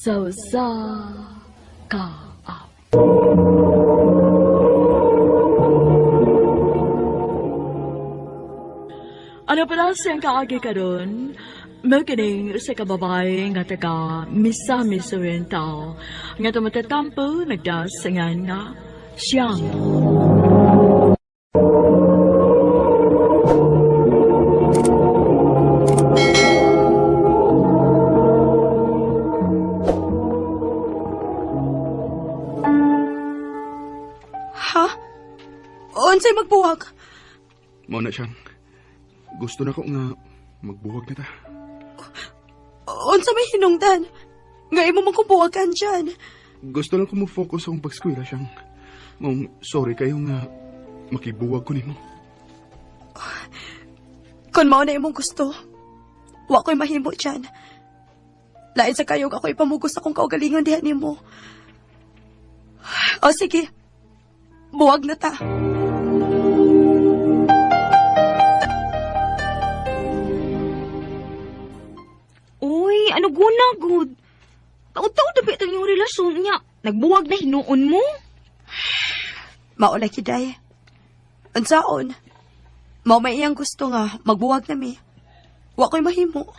sa ka. Ano pala siyang kaagi karon? Magkining sa kababay nga taga Misamis Oriental nga tumatatampo nagdasangan nga siyang. Ha? Unsay magbuwag? Mao na siyang. Gusto na ko nga magbuwag na ta. Unsa may hinungdan? Nga imo man kumbuwagan dyan. Gusto lang ko mo focus sa akong pag-eskwela siyang. Mong sorry kayo nga makibuwag ko nimo. Kung mao na imong gusto, wa ko'y mahimo dyan. Lain sa kayog ako'y pamugos akong kaugalingon dihan nimo. O sige, buwag na ta. Uy, ano guna, good? Taon-taon na ba ito yung relasyon niya? Nagbuwag na hinuon mo? Maulay kiday. Unsaon? Mao may iyang gusto nga, magbuwag na mi. Wa ko'y mahimo.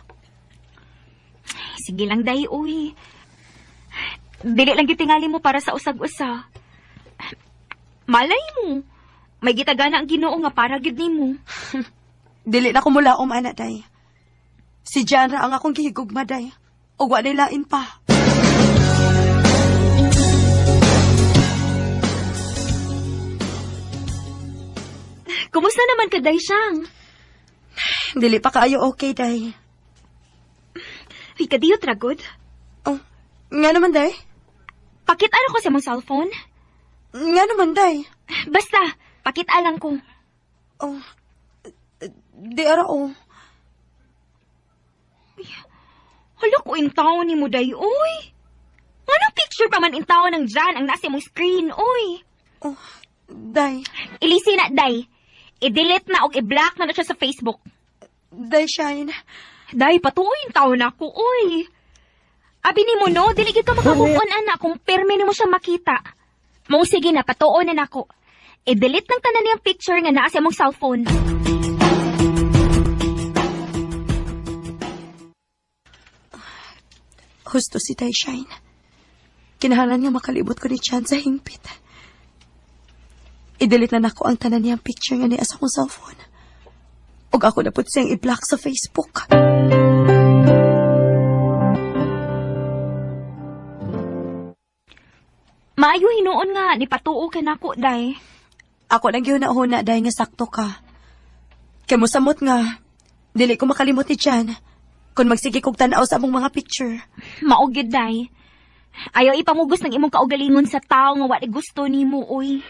Sige lang, day, uy. Dili lang gitingali mo para sa usag-usa. Malay mo. May gitagana ang Ginoo nga para gid nimo. Dili na ko mula ana, day. Si Janra ang akong gihigugma, day. O wa lain pa. Kumusta naman ka, day, siyang? Dili pa kaayo okay, day. Uy, kadiyo, tragod. Oh, nga naman, day. Pakit-ano ko sa mong cellphone? Nga naman, day. Basta, pakit-alang ko. Oh, di ara, oh. Hala ko in taon ni mo, day, uy. Anong picture pa man in taon ng Jan ang nasa mong screen, uy? Oh, day. Ilisi na, day. I-delete na o i-block na siya sa Facebook. Day, Shine. Day, patuoy taon ako, uy. Abi ni mo, no? Dili ka makamove-on, anak, kung permi ni mo siya makita. Mong sige na, patuon na nako. I-delete ng tanan niyang picture nga naa sa mong cellphone. Husto si Day, Shine. Kinahanglan nga makalibot ko ni Chan sa hingpit. I-delete na nako ang tanan niyang picture nga niya sa akong cellphone. Ug ako na put siyang i-block sa Facebook. Maayo hinuon nga, ni patuo ka nako, day. Ako lang yun na Day, nga sakto ka. Kaya mo samot nga, dili ko makalimot ni Chan kung magsige kog tanaw sa among mga picture. Maugid, day. Ayaw ipamugos ng imong kaugalingon sa tao nga wala gusto nimo, uy.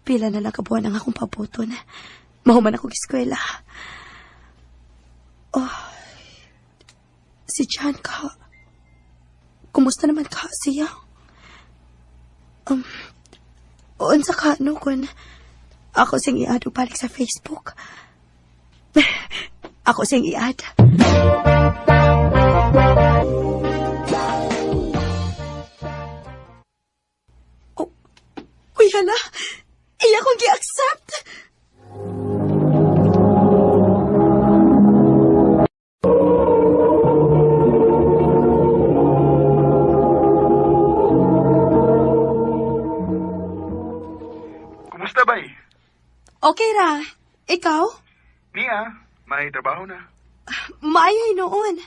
Pila na lang kabuan ang akong pabuton. Mahuman ako eskwela. Oh, si Chan ka. Kumusta naman ka siya? Unsa ka no kun ako sing i-add balik sa Facebook. Ako sing i-add. Oh, uy hala. Iya kong gi-accept. Kumusta bay? Okay ra. Ikaw? Niya, may trabaho na. Maayo noon.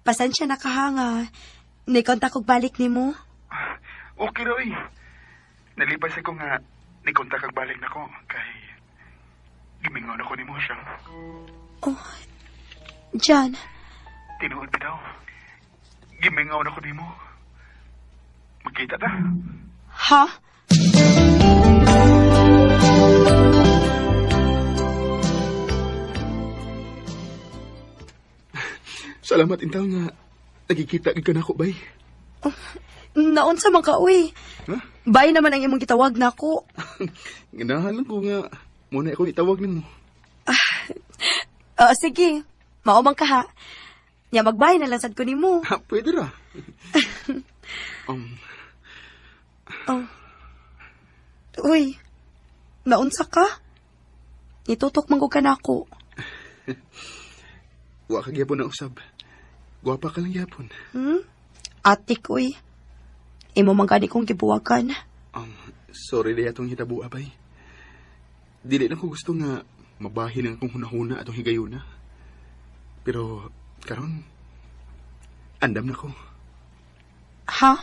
Pasensya na kahanga. Nikontak kog balik ni mo. Okay raw eh. Nalipay sa ko nga, nikontak kag balik na ko. Kay, gimingaw na ko ni mo siyang. Oh, Jan. Tinuod bitaw. Gimingaw na ko ni mo. Magkita ta. Ha? Salamat intaw nga. Nagkikita ka na ako, bay. Naunsa man ka, uy. Ha? Bay naman ang imong gitawag na ako. Ganahalan ko nga, muna ako itawag nimo. Sige. Maumang ka, ha. Nya magbay na lang sad ko nimo. Ha, pwede ra. Uy, naunsa ka? Itutok man ko ka na ako. Wa ka gyapon na usab. Gwapa ka lang gyapon. Atik, uy. Imo man gani kong gibuwagan. Sorry na atong hitabu, abay. Dili na ko gusto nga mabahin ang akong hunahuna atong higayuna. Pero, karon andam na ko. Ha?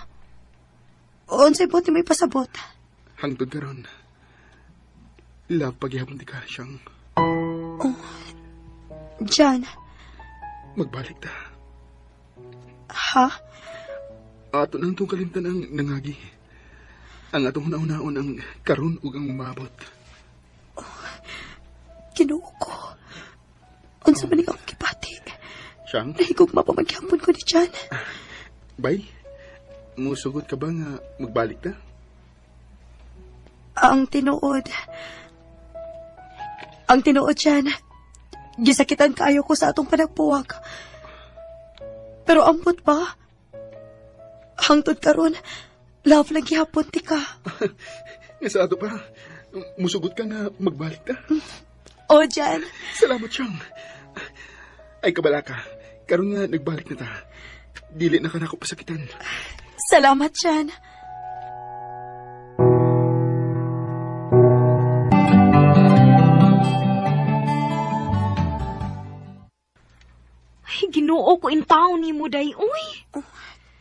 Unsay buti may pasabot? Hangtod karon. Love pagyapon ti ka siyang Jan, magbalik ta. ha? Ato nang itong kalimtan ang nangagi. Ang atong hunahunaon ang karon ug ang umabot. Kinuo ko. Unsa man ang kipati? Siyang, Nahigog mapamagyapon ko ni Jan. bay, musugot ka ba nga magbalik ta? Ang tinuod, Jan. Gisakitan kaayo ko sa atong panagpuwag. Pero ambot ba? Hangtod karon, love lang gihapon ti ka. Nga sa ato pa, musugot ka nga magbalik ta. O, Jan. Salamat siyang. Ay kabala ka, karon nga nagbalik na ta. Dili na ka na ako pasakitan. Salamat, Jan. Ay, Ginoo ko in taon ni mo, day. Uy,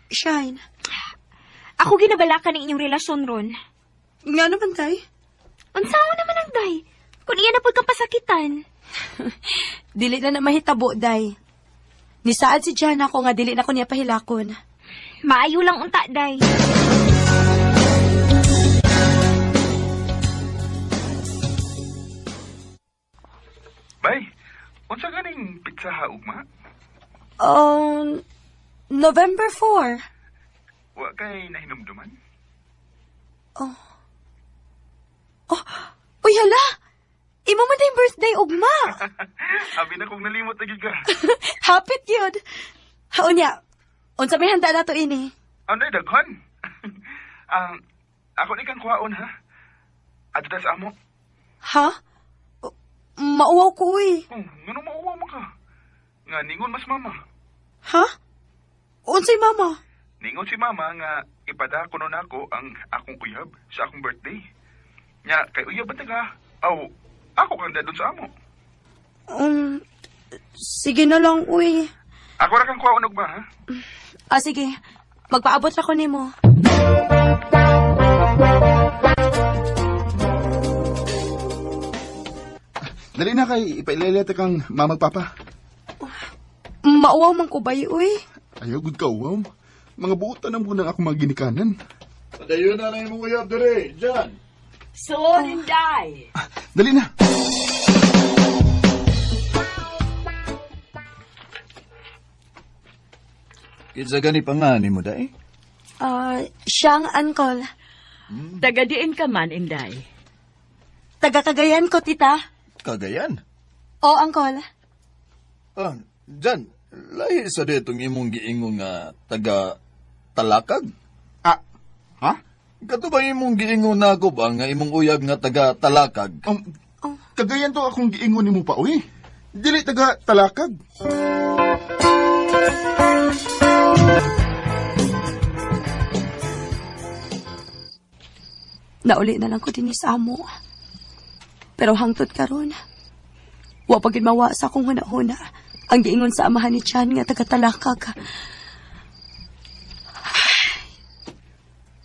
Shine. ako ginabalakan ng inyong relasyon ron. Nga naman, Day. Unsaon naman ang day? Kung iyan na po kang pasakitan. Dili na mahitabo, Day. Nisaad si Jan ako nga dili na ko niya pahilakon. Maayo lang unta, day. Bay, unsa ganing pizza ha ugma? November 4. Wa kay nahinumduman? Uy, hala! Imo man yung birthday, ugma! Abi na kong nalimot na gid ka. Hapit yun! Unya, unsa may handa na to ini? Ano daghan? Ako ni kang kuhaon ha. Ato ta sa amo. Ha? Mauwaw ko, uy. Ngano mauwa mo ka? Nga ningon mas mama. Ha? Unsay mama? Ningon si mama nga ipada kuno nako ang akong uyab sa akong birthday. Nya kay uyab ba taga? Aw, ako kang dadun sa amo. Sige na lang, uy. Ako ra kang kuhaon og ba ha? Sige. Magpaabot ako nimo. Dali na kay ipailelete kang mamagpapa. Mauwaw man ko ba, uy? Ayaw gud ka wow. Mga buutan ang munang ako mga ginikanan. Padayon na lang yung uyab dire, Jan. Soon, Day. Dali na. Kitsa gani pangani mo, day? Siyang uncle. Tagadiin ka man, Inday. Taga-Cagayan ko, tita. Kagayan. O, uncle. Jan, lahi sa detong imong giingon nga taga-talakag. Ha? Kato ba imong giingon na ako ba nga imong uyab nga taga-talakag? Kagayan to akong giingon nimo pa uy. Dili taga talakag. Nauli na lang ko din sa amo. Pero hangtod karon, wa pa gid mawa sa akong huna-huna ang giingon sa amahan ni Chan nga taga-talakag.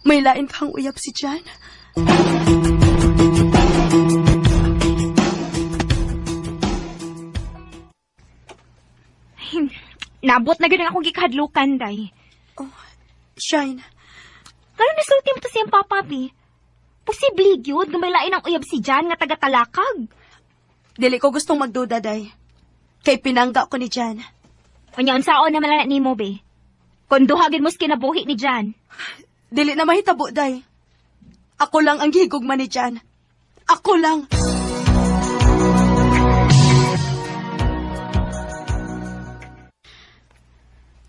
May lain kang uyab si Chan. Nabot na ganun akong gikahadlukan, day. Shine, Karon nasulti mo to siyang papabi. Posible yun, gumalain ang uyab si Jan nga taga-talakag. dili ko gustong magduda, day. Kay pinangga ko ni Jan. Kanya unsaon naman na nimo, be. Kung duhagin mo's kinabuhi ni Jan. Dili na mahitabo, day. Ako lang ang gihigugma ni Jan. Ako lang.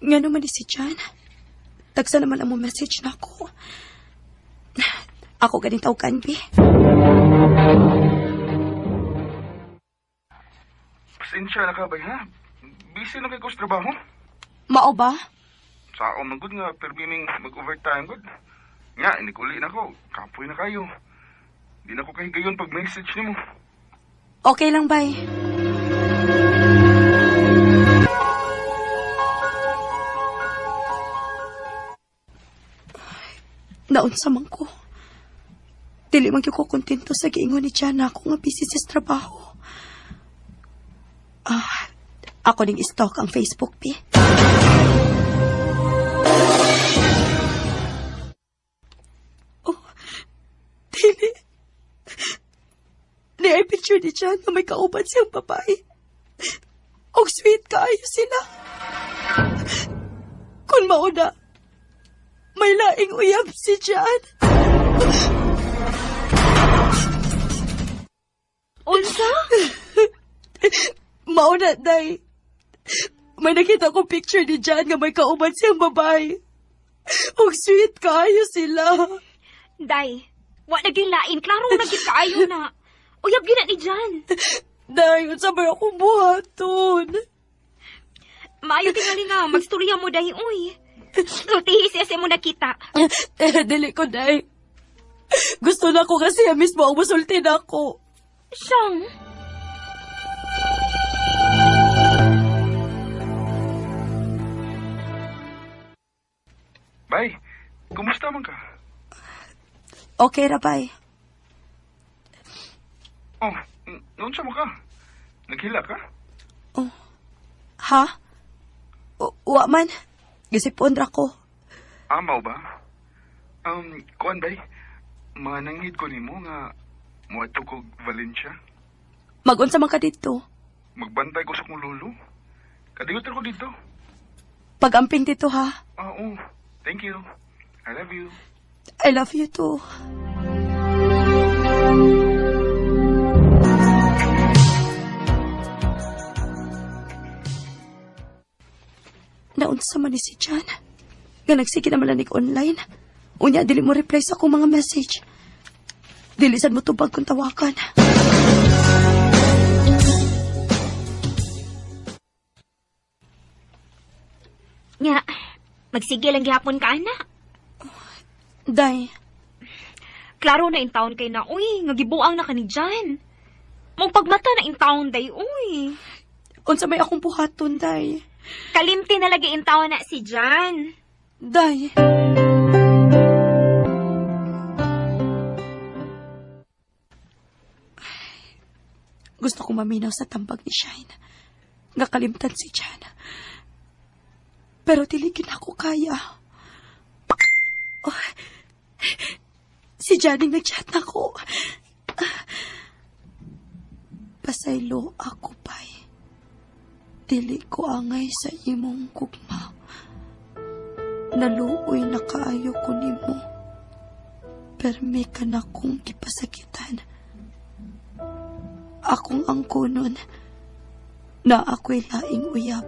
Nga naman ni si Jan. Tagsa naman ang mo message na ako. Ako ganito kanbi. Pasensya na ka ba, ha? Busy na kay ko sa trabaho. Mao ba? Sao man gud nga permining mag-overtime gud. Nga, inikuli na ko. Kapoy na kayo. Di na ko kahigayon pag message nimo. Okay lang, bay. Naunsa man ko. Dili man gyud ko kontento sa giingon ni Jana ako nga busy sa trabaho. Ako ning stalk ang Facebook, pi. Oh, dili. Di ay picture ni Jan na may kauban siyang babae. Og sweet kaayo sila. Kung mauna, may laing uyab si Jan. Unsa? Mauna, day. May nakita ko picture ni Jan nga may kauban siyang babae. Og sweet kaayo sila. Day, wa naging lain. Klaro naging kaayo na. Uyab gina ni Jan. Day, unsa ba akong buhaton? Maayo tingali nga, magstorya mo, Day, uy. Sultihis ese mo nakita. Dili ko, day. Gusto na ko kasi mismo ang musulti na ako. Siyang. Bay, kumusta man ka? Okay ra, bay. Oh, noon sa mo ka? Naghila ka? Ha? Wa man. Gisipon ra ko. Amaw ba? Kuan bay, manangid ko nimo nga muadto ko Valencia. Magunsa man ka dito. Magbantay ko sa kong lolo. Kadigot ko dito. Pag-amping dito, ha? Oo, thank you. I love you. I love you too. Naunsa man ni si Jan. Nga nagsige na malanig online. Unya, dili mo reply sa akong mga message. Dili sad mo tubag kung tawakan. Nga, magsige lang gihapon ka, anak. Day, Klaro na intaon kay na, uy. Ngagibuang na ka ni Jan. Mong pagmata na intaon, Day, uy. unsa may akong buhaton, Day. Kalimti na lagi intaon na si Jan. Day. Gusto ko maminaw sa tambag ni Shine. Nga kalimtan si Jan. Pero tiligin ako kaya. Oh, si Janing nag-chat na ko. Pasaylo ako, pay. Dili ko angay sa imong gugma. Naluoy na kaayo ko nimo. Permi ka na kong ipasakitan. Akong angkunon na ako'y laing uyab.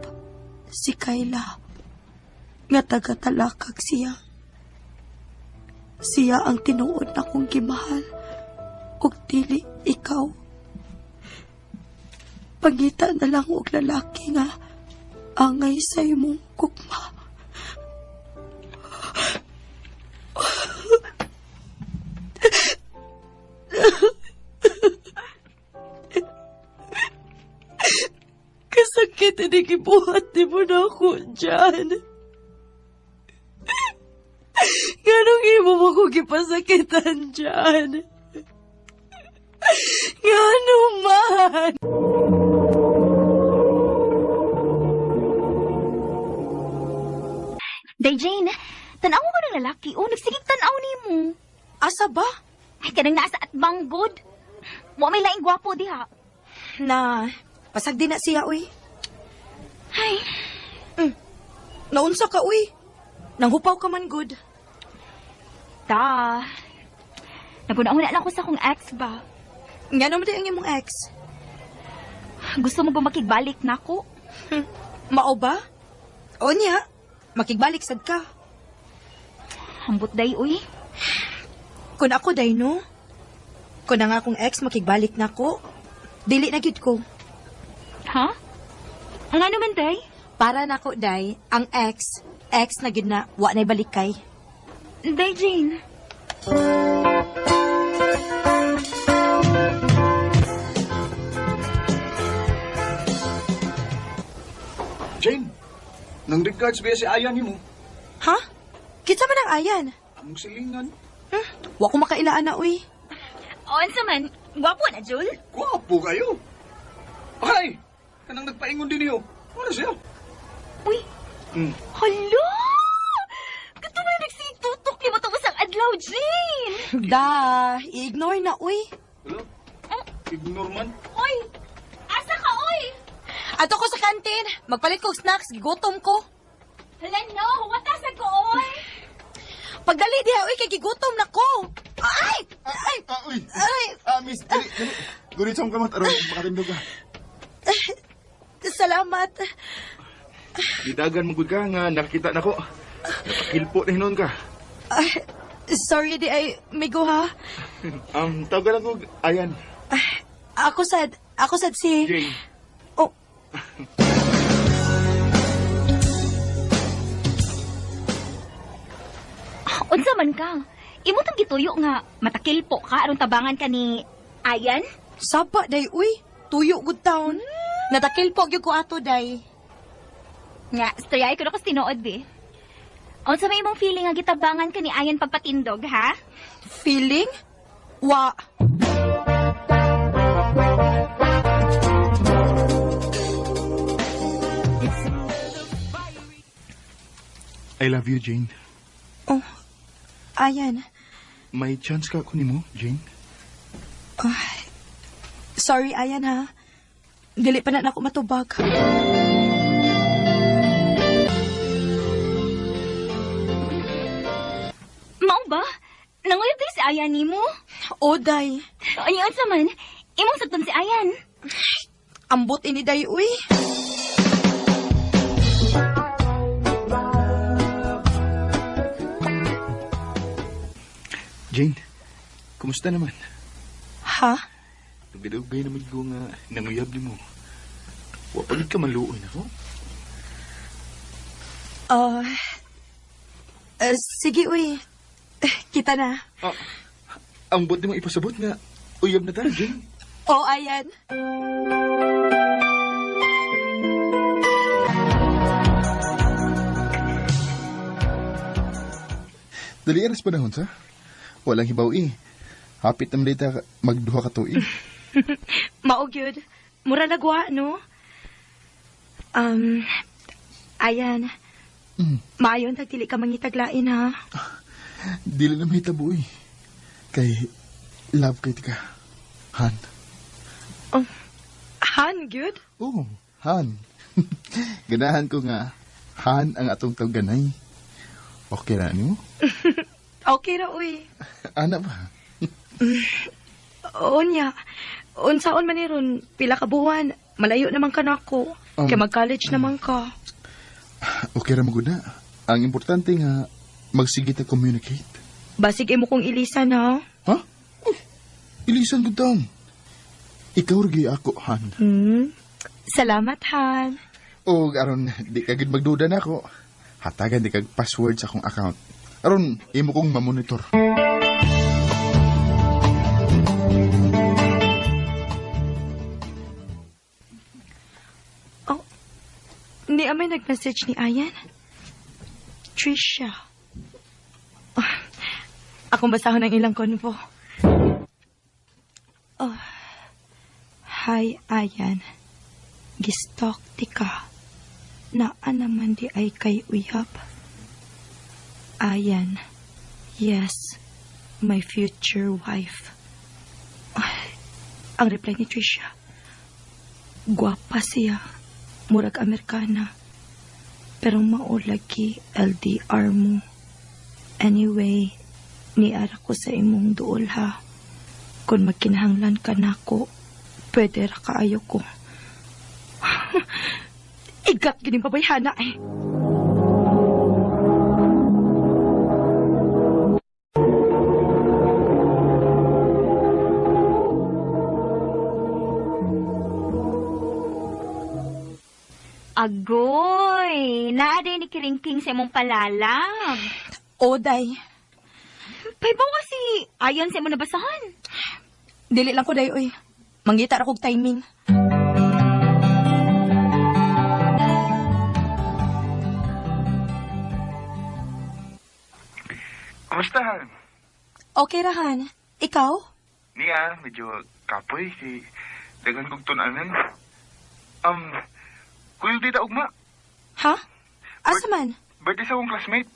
Si Kayla nga taga-talakag siya. Siya ang tinuod na kong gimahal. Ug dili ikaw. Pangita na lang og lalaki nga angay sa imong gugma. Kasakit na gibuhat ni mo na ako dyan. Ganong imo mo ko gipasakitan dyan. Gano man. Day Jane, tanaw ko ng lalaki. O, nagsigig tanaw ni mo. Asa ba? Ay, kanang nasa at banggod. Wa may laing gwapo diha. Na, pasag din na siya, uy. Ay, Naunsa ka, uy. Nanghupaw ka man, good. Ta. Naguna-una lang ko sa akong ex ba. Nga naman din ang imong ex. Gusto mo ba makigbalik na ako? Mao ba? O niya, makigbalik sad ka. Hambot day, uy. Kung ako, day, no? Kung ang akong ex makigbalik na ko, dili na gid ko. Ha? Ang ano man, day? Para na ko, day, ang ex na gid na, wa na'y balikay. Day, Jane. Jane, nang regards ba si Ayan ni mo? Ha? Kitsa man ang ayan. Ang silingan. Wa ko makailaan na, uy. On sa man, gwapo na, Jul. Gwapo kayo. Ay, kanang nagpaingon din niyo. Ano siya? Uy, Hmm. hala! Kato ba nagsitutok ni mo tapos ang adlaw, Jane? Da, i-ignore na, uy. Hello? Ignore man. Uy, asa ka, uy? Ato ko sa kantin. Magpalit ko og snacks, gigutom ko. Hala, no, huwatasan ko, uy. Pagdali diha, uy, kay gigutom na ko. Ay! Ay! Uy. Ay! Miss, dali. Gunit sa kamat, aron, makatindog ka. Salamat. Didagan mo ka nga, nakakita na ko. Napakilpo na hinon ka. Ay, sorry, di ay, migo ha. Tawagan ako, Ayan. Ako sad si... Jane. Oh, Unsa man ka? Imo tang gituyo nga matakilpo ka aron tabangan ka ni Ayan? sapa, day, uy. Tuyo, good town. Natakil po, gyud ko ato, day. Nga, storyay ko na ko tinuod eh. Unsa may imong feeling nga gitabangan ka ni Ayan pagpatindog, ha? Feeling? Wa. I love you, Jane. Oh, ayan. May chance ka ako ni mo, Jane? Ay, sorry, ayan ha. Dili pa na ako matubag. Mao ba? Nanguyab din si Ayan nimo? O, day. Anya unsa man? Imong sagton si Ayan. Ambot ini, day, uy. Jane, kumusta naman? Ha? Nagdugay naman ko nga nanguyab ni mo. Wapagid ka maluoy na ko. Sige, uy. Kita na. Ang buti mo ipasabot nga, uyab na tayo, Jane. O, ayan. Dali aras panahon sa? Walang hibaw Hapit naman dito magduha ka tuig. Mao gyud. Mura nagwa, no? Ayan. Maayon tagdili ka mangitaglain, ha? Dili na may tabo Kay love kay ka. Han. Han, gyud? Oo, Han. Ganahan ko nga, Han ang atong tawganay. Okay na mo? Okay ra, uy. Ana ba? Unya, unsaon man ni ron, pila ka buwan, malayo naman ka nako. Kaya mag-college naman ka. Okay ra maguna. Ang importante nga, magsige ta communicate. Basig imo kong ilisan, ha? Ha? Ilisan ko daw. Ikaw ragi ako, Han. Salamat, Han. O, aron, di kagid magduda na ako. Hatagan di kag password sa akong account. Aron, imo kong mamonitor. Hindi amay nag-message ni Ayan. Trisha. Akong basahon ang ilang konvo. Hi, Ayan. Gistalk ti ka. Naa naman di ay kay uyab. Ayan. Yes, my future wife. Ang reply ni Trisha. Gwapa siya. Murag Amerikana. Pero maulagi LDR mo. Anyway, niara ko sa imong duol ha. Kung magkinahanglan ka nako, pwede ra kaayo ko. Igat gining babayhana eh. Agoy! Naaday ni Kiringking sa imong palalang. Oday, Pay ba kasi ayon sa imong nabasahan? dili lang ko day oy. Mangita ra kog timing. Kumusta, Han? Okay ra han. Ikaw? Niya, medyo kapoy kay dagan kong tunanan. Kuyog di da ugma. Ha? Asa man? Birthday sa akong classmate.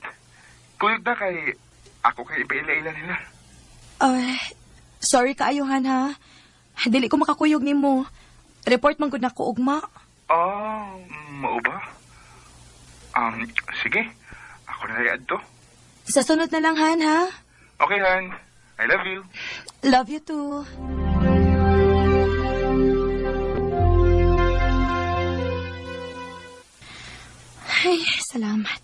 Kuyog da kay ako kay ipaila-ila nila. Sorry kaayo han ha. Dili ko makakuyog nimo. Report man gud nako ugma. Oh, mao ba? Sige. Ako na hayad to. Sa sunod na lang han ha. Okay, Han. I love you. Love you too. Ay, salamat.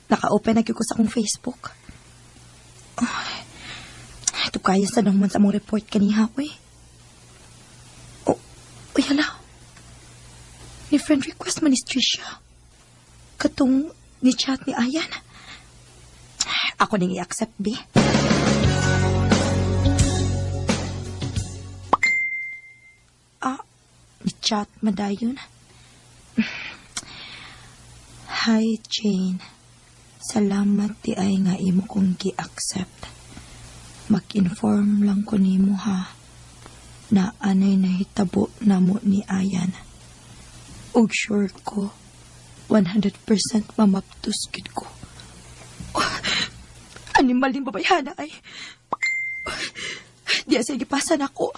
Naka-open na ko sa akong Facebook. Ay, ito kaya sa naman sa mong report kaniha ko eh. Uy, hala. Ni friend request man ni Trisha. Katong ni chat ni Ayan. Ako ning i-accept, B. Ni chat madayon. Hi, Jane. Salamat di ay nga imo kong gi-accept. Mag-inform lang ko nimo ha na anay nahitabo namo ni Ayan. Ug sure ko 100% mamaptus gid ko. Animal din babayhana ay. Di sa gipasan ako.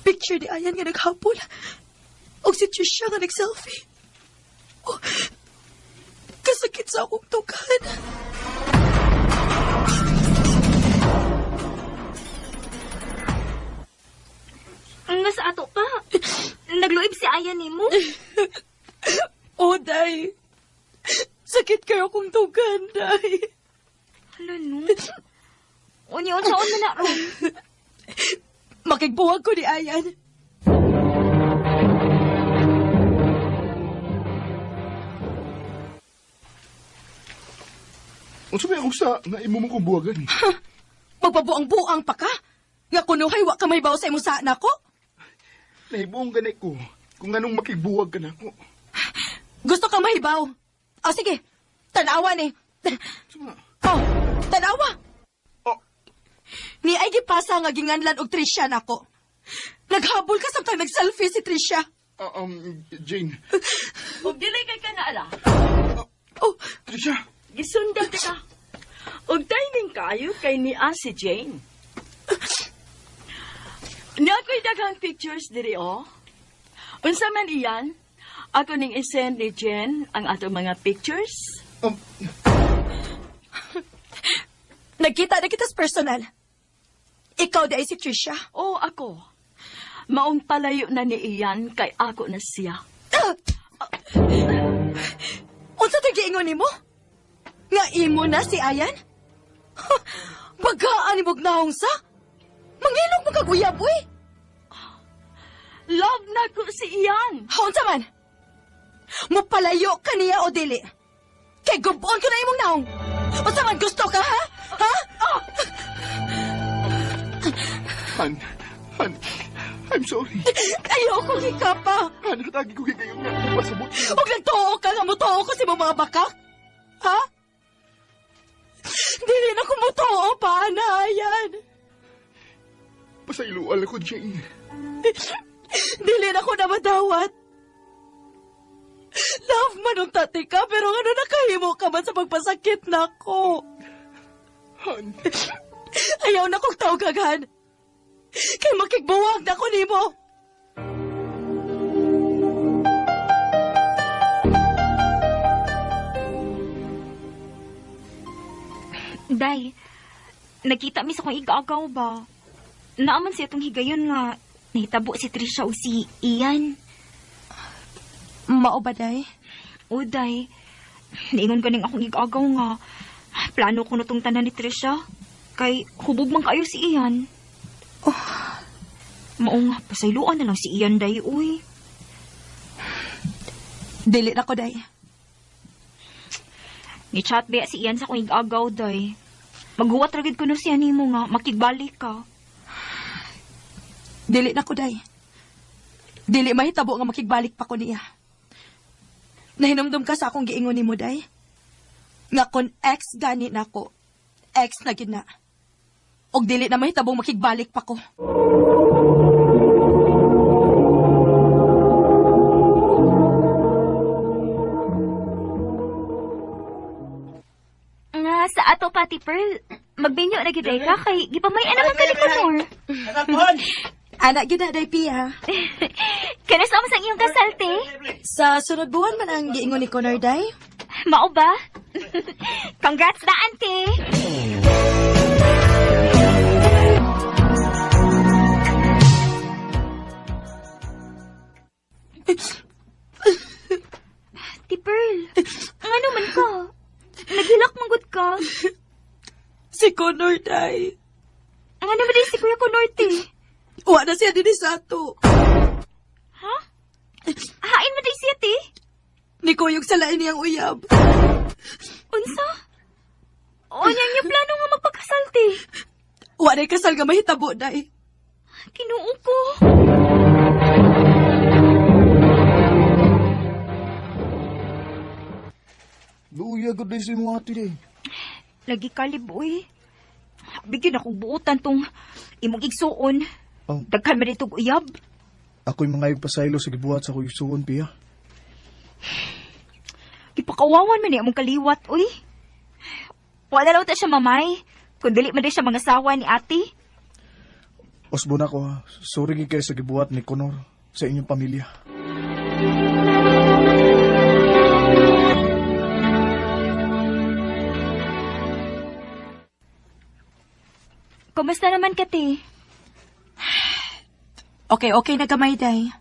Picture ni Ayan nga naghapon. O si Trisha nga nag-selfie. Kasakit sa akong tugan. Nga sa ato pa. Nagluib si Ayan nimo. Day. Sakit kayo akong tugan, Day. Hala no. Unyon na ron. Makigbuwag ko ni Ayan. Unsa may usa nga imo mo kong buwagan? Magpabuang-buang pa ka? Nga kunuhay wa ka may baw sa imo sa anak ko? Nahibuong ganay ko kung anong makigbuwag ka na ako. Gusto ka mahibaw? O sige, tanawa ni. Suma? Oh, tanawa. Oh, Ni ay gipasa nga ginganlan og Trisha nako. Naghabol ka samtang nag-selfie si Trisha. Jane. Ug dili kay ka na ala. Oh, Trisha. Gisundan ka. Ug timing kayo kay ni si Jane. Nakoy daghang pictures diri oh. Unsa man iyan? Ako ning isend ni Jen ang ato mga pictures. nagkita na kita sa personal. Ikaw di ay si Trisha. O ako. Maong palayo na ni Ian kay ako na siya. Unsa ta giingon nimo? Nga imo na si Ayan? Bagaan imong naong sa? Mangilog mo kaguyab, uy! Love na ko si Ian. Unsa man? Mupalayo ka niya o dili? Kay gubon ko na imong naong. Unsa man gusto ka, ha? Ha? Han, I'm sorry. Ayoko hikapa. Han, natagi ko kayo nga. Pasabot mo. Huwag nagtuo ka nga mutuo ko si mga bakak. Ha? Dili na kumutuo pa, Ayan. Pasailual ako, Jane. Dili na ko na madawat. Love man ang tati ka, pero ano nakahimo ka man sa pagpasakit na ko. Han, Ayaw na kong tawgagan. Kay makigbuwag na ko nimo. Day, nakita mi sa kong igagaw ba? Naaman siya itong higayon nga nahitabo si Trisha o si Ian. Mao ba, day? O, Day, niingon ganing akong igagaw nga. Plano ko na tong tanan ni Trisha. Kay hubog man kayo si Ian. Mao nga, pasayloan na lang si Ian, Day, uy. Dili na ko, day. Ni-chat ba si Ian sa kong igagaw, Day. Maghuwat ragid ko na siya ni mo nga, makigbalik ka. Dili na ko, day. Dili mahitabo nga makigbalik pa ko niya. Nahinumdum ka sa akong giingon ni mo, day. Nga kon ex gani na ko, ex na gina. Og dili na mahitabong makigbalik pa ko. Nga, sa ato pati, Pearl, magbinyo na giday ka, kay gipamayan naman ka ni Conor. Anak gina, day, Pia. Kanasama sa iyong kasalte? Sa sunod buwan man ang giingon ni Connor, day. Mao ba? Congrats na, auntie! Ti Pearl, nga naman ka? Naghilak manggod ka? Si Connor, day. Nga naman din si Kuya Conorte. Uwa na siya din sa ato. Ha? Hain mo din siya, ti? Ni Koyog sa lain niyang uyab. Unsa? O niya niya plano nga magpakasal, ti? Uwa na kasal nga mahitabo, day. Kinuo ko. Luya gud day si mo ate day. Lagi kalib, uy. Bigyan akong buutan tong imong igsuon. Oh, Daghan man itong uyab. ako'y mga pasaylo sa gibuhat sa kuy suon, Pia. Ipakawawan man niya mong kaliwat, uy. Wala lang ta siya mamay. Kung dili man din siya mga sawa ni ate. Osbon ako, ha. Sorry gid kayo sa gibuhat ni Conor sa inyong pamilya. Kumusta naman ka, te? Okay na gamay, day.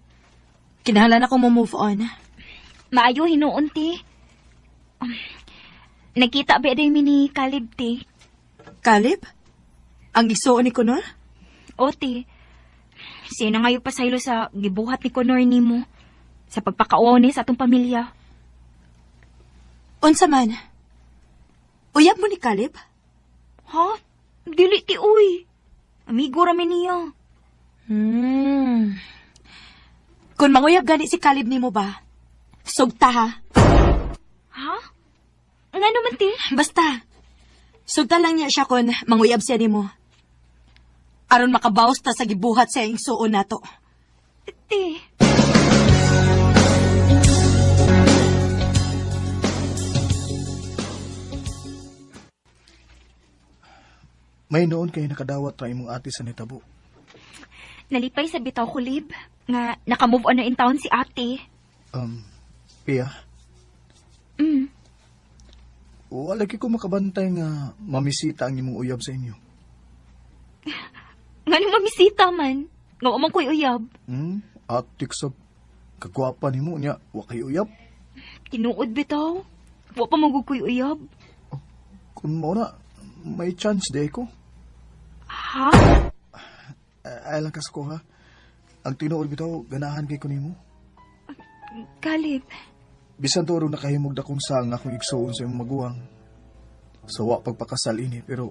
Kinahanglan ako mo move on. Maayo hinuon, te. Nakita ba din mi ni Caleb, te? Caleb? Ang igsuon ni Connor? O, te. Siya na ngayon pasaylo sa gibuhat ni Conor ni mo. Sa pagpakauaw ni sa atong pamilya. Unsa man? Uyab mo ni Caleb? Ha? Dili, ti, uy. Amigo rami niya. Kung manguyab gani si Caleb ni mo ba? Sugta, ha? Ha? Nga naman, te? Basta. Sugta lang niya siya kung manguyab siya ni mo. Aron makabawas ta sa gibuhat sa iyong suon nato. Te. May noon kayo nakadawat ra imong ate sa nitabo. Nalipay sa bitaw ko, Lib. Nga nakamove on na in town si ate. Pia, Mm. wala ko makabantay nga mamisita ang imong uyab sa inyo. Nga ni mamisita man. Nga umang ko'y uyab. Atik sa kagwapa ni mo niya, wa kay uyab. Tinuod bitaw. Wa pa magug ko'y uyab. Kung mo na, may chance day ko. Ha? Ay lakas ko ha. Ang tinuod bitaw, ganahan kay ko nimo. Caleb. Bisan toro nakahimog dakong sang akong igsuon sa imong maguwang. So wa pagpakasal ini, pero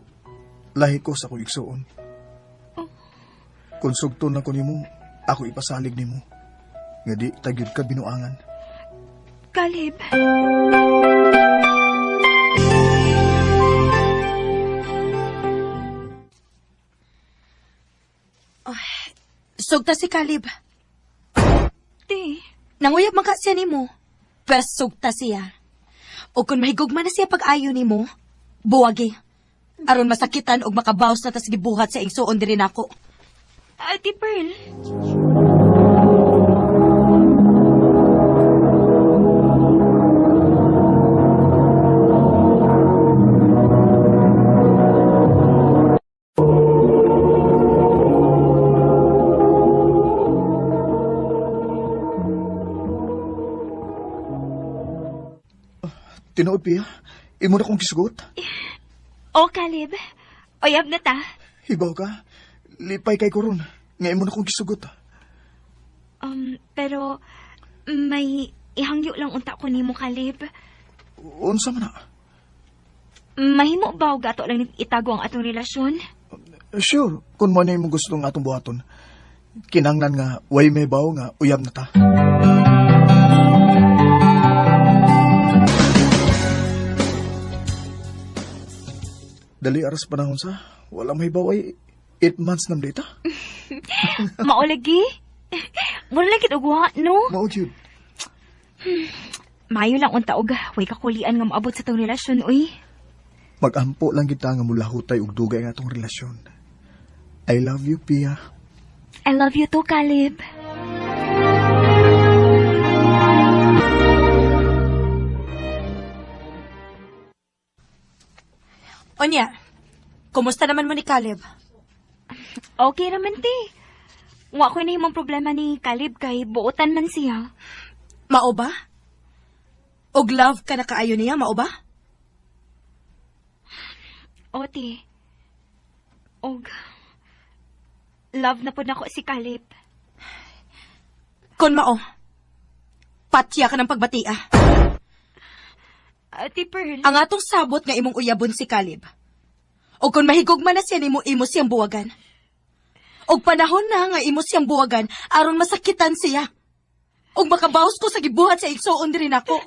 lahi ko sa akong igsuon. Kung sugton ako nimo, ako ipasalig nimo. Nga di tagyud ka binuangan. Caleb. Sugta si Caleb. Te. Nanguyab man ka siya ni mo. Pero sugta siya. O kung mahigugman na siya pag-ayo ni mo, buwagi. Aron masakitan og makabawas na tas gibuhat sa igsuon diri nako. Ate Pearl. Tinuod, Pia. Imo na kong kisugot. O, Caleb. Oyab na ta. Hibaw ka. Lipay kay koron. Nga imo na kong kisugot. Pero may ihangyo lang unta ko nimo, Caleb. Unsa man na? Mahimo ba og ato lang itago ang atong relasyon? Sure, kung mo na imong gusto ng atong buhaton. Kinanglan nga, way may baw nga, uyab na ta. Dali aras panahon sa, wala may baw ay 8 months nam data. Maulagi? Mura lang kitugwa, no? Maod yun. Mayo lang unta og way kakulian nga maabot sa tong relasyon, uy. Mag-ampo lang kita nga mula hutay ug dugay nga atong relasyon. I love you, Pia. I love you too, Caleb. Onya, kumusta naman mo ni Caleb? Okay raman, te. Wa ko nahimong problema ni Caleb kay buotan man siya. Mao ba? Og love ka na kaayo niya, mao ba? O, te. Og love na po nako si Caleb. Kon mao, patya ka ng pagbatia. Ate Pearl. Ang atong sabot nga imong uyabon si Caleb. O kung mahigugman na siya nimo imo siyang buwagan. Og panahon na nga imo siyang buwagan aron masakitan siya. Og makabawas ko sa gibuhat sa igsoon diri nako.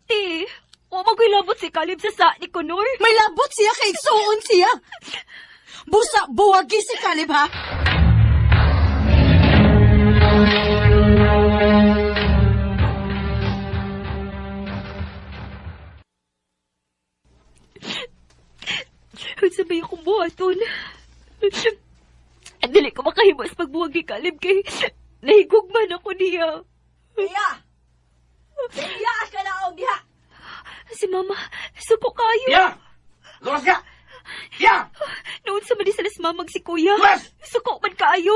Te, wa magilabot si Caleb sa ni Conor. May labot siya kay igsoon siya. Busa buwagi si Caleb ha. Sabay akong buhaton. Dili ko makahimo sa pagbuwag ni Caleb kay nahigugman ako niya. Iya! Iya ka na og diha. Si Mama, suko kayo. Ya! Lumas ka! Ya! Noon sa manisalas mamag si Kuya. Lumas! Suko man kayo.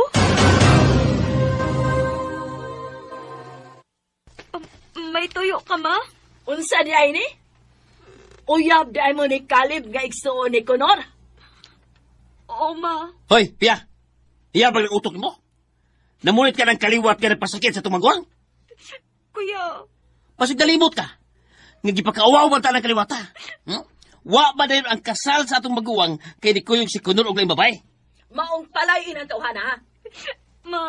May tuyo ka, Ma? Unsa di ay ni? Uyab di ay mo ni Caleb nga igsuon ni Conor. Oo, Ma. Hoy, Pia! Iya ba ang utok mo? Namunit ka ng kaliwat ka ng pasakit sa tumagwang? Kuya, Pasig nalimot ka. Nga gipakaawaw man ta ng kaliwata. Wa ba na yun ang kasal sa atong maguwang kay di kuyog si Kunor og laing babae? Maong palayin ang tauhana ha. Ma,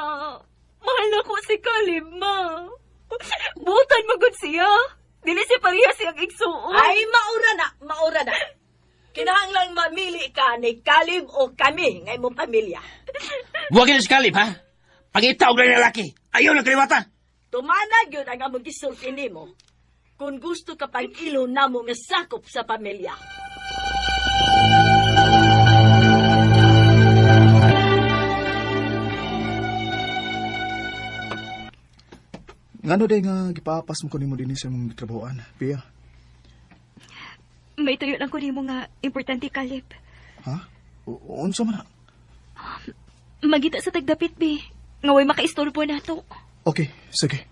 mahal na ko si Caleb, Ma. Butan magod siya. Dili si pareha siyang igsuon. Ay, maura na. Kinahanglang mamili ka ni Caleb o kami nga imong pamilya. Buwagin na si Caleb, ha? Pangitaw na yung lalaki. Ayaw ng kaliwata. Tumanag yun ang among gisulti nimo. Kung gusto ka pang ilo namo nga sakop sa pamilya. Ngano day nga gipapas mo ko nimo dinhi sa imong trabahoan, Pia? May tuyo lang ko nimo nga importante, Caleb. Ha? Unsa man na? Magita sa tagdapit, be. Nga way makaistorbo na to. Okay, sige.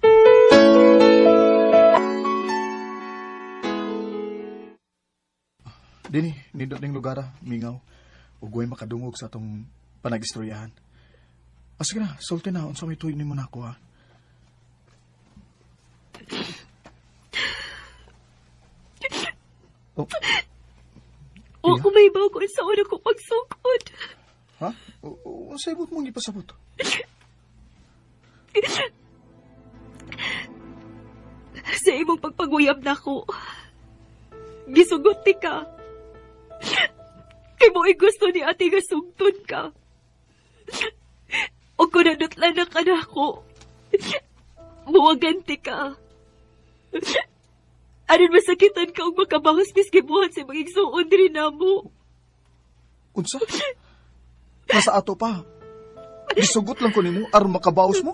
Dini, nindot ning lugar, mingaw. Ug way makadungog sa atong panag-istoryahan. Sige na, sulti na, unsa may tuyo nimo nako ha. Oh. O Pia? kung may bago sa una ko pagsukod. Ha? Unsa ibot mong ipasabot? Sa imong pagpaguyab na ko. Gisugot ti ka. Kay mo'y gusto ni ate nga sugton ka. O kung nadutlan na ka na ako, buwaganti ka. Aron masakitan ka og makabahos miski buhat sa mga igsuon diri namo. Unsa? Nasa ato pa. Gisugot lang ko nimo aron makabaos mo.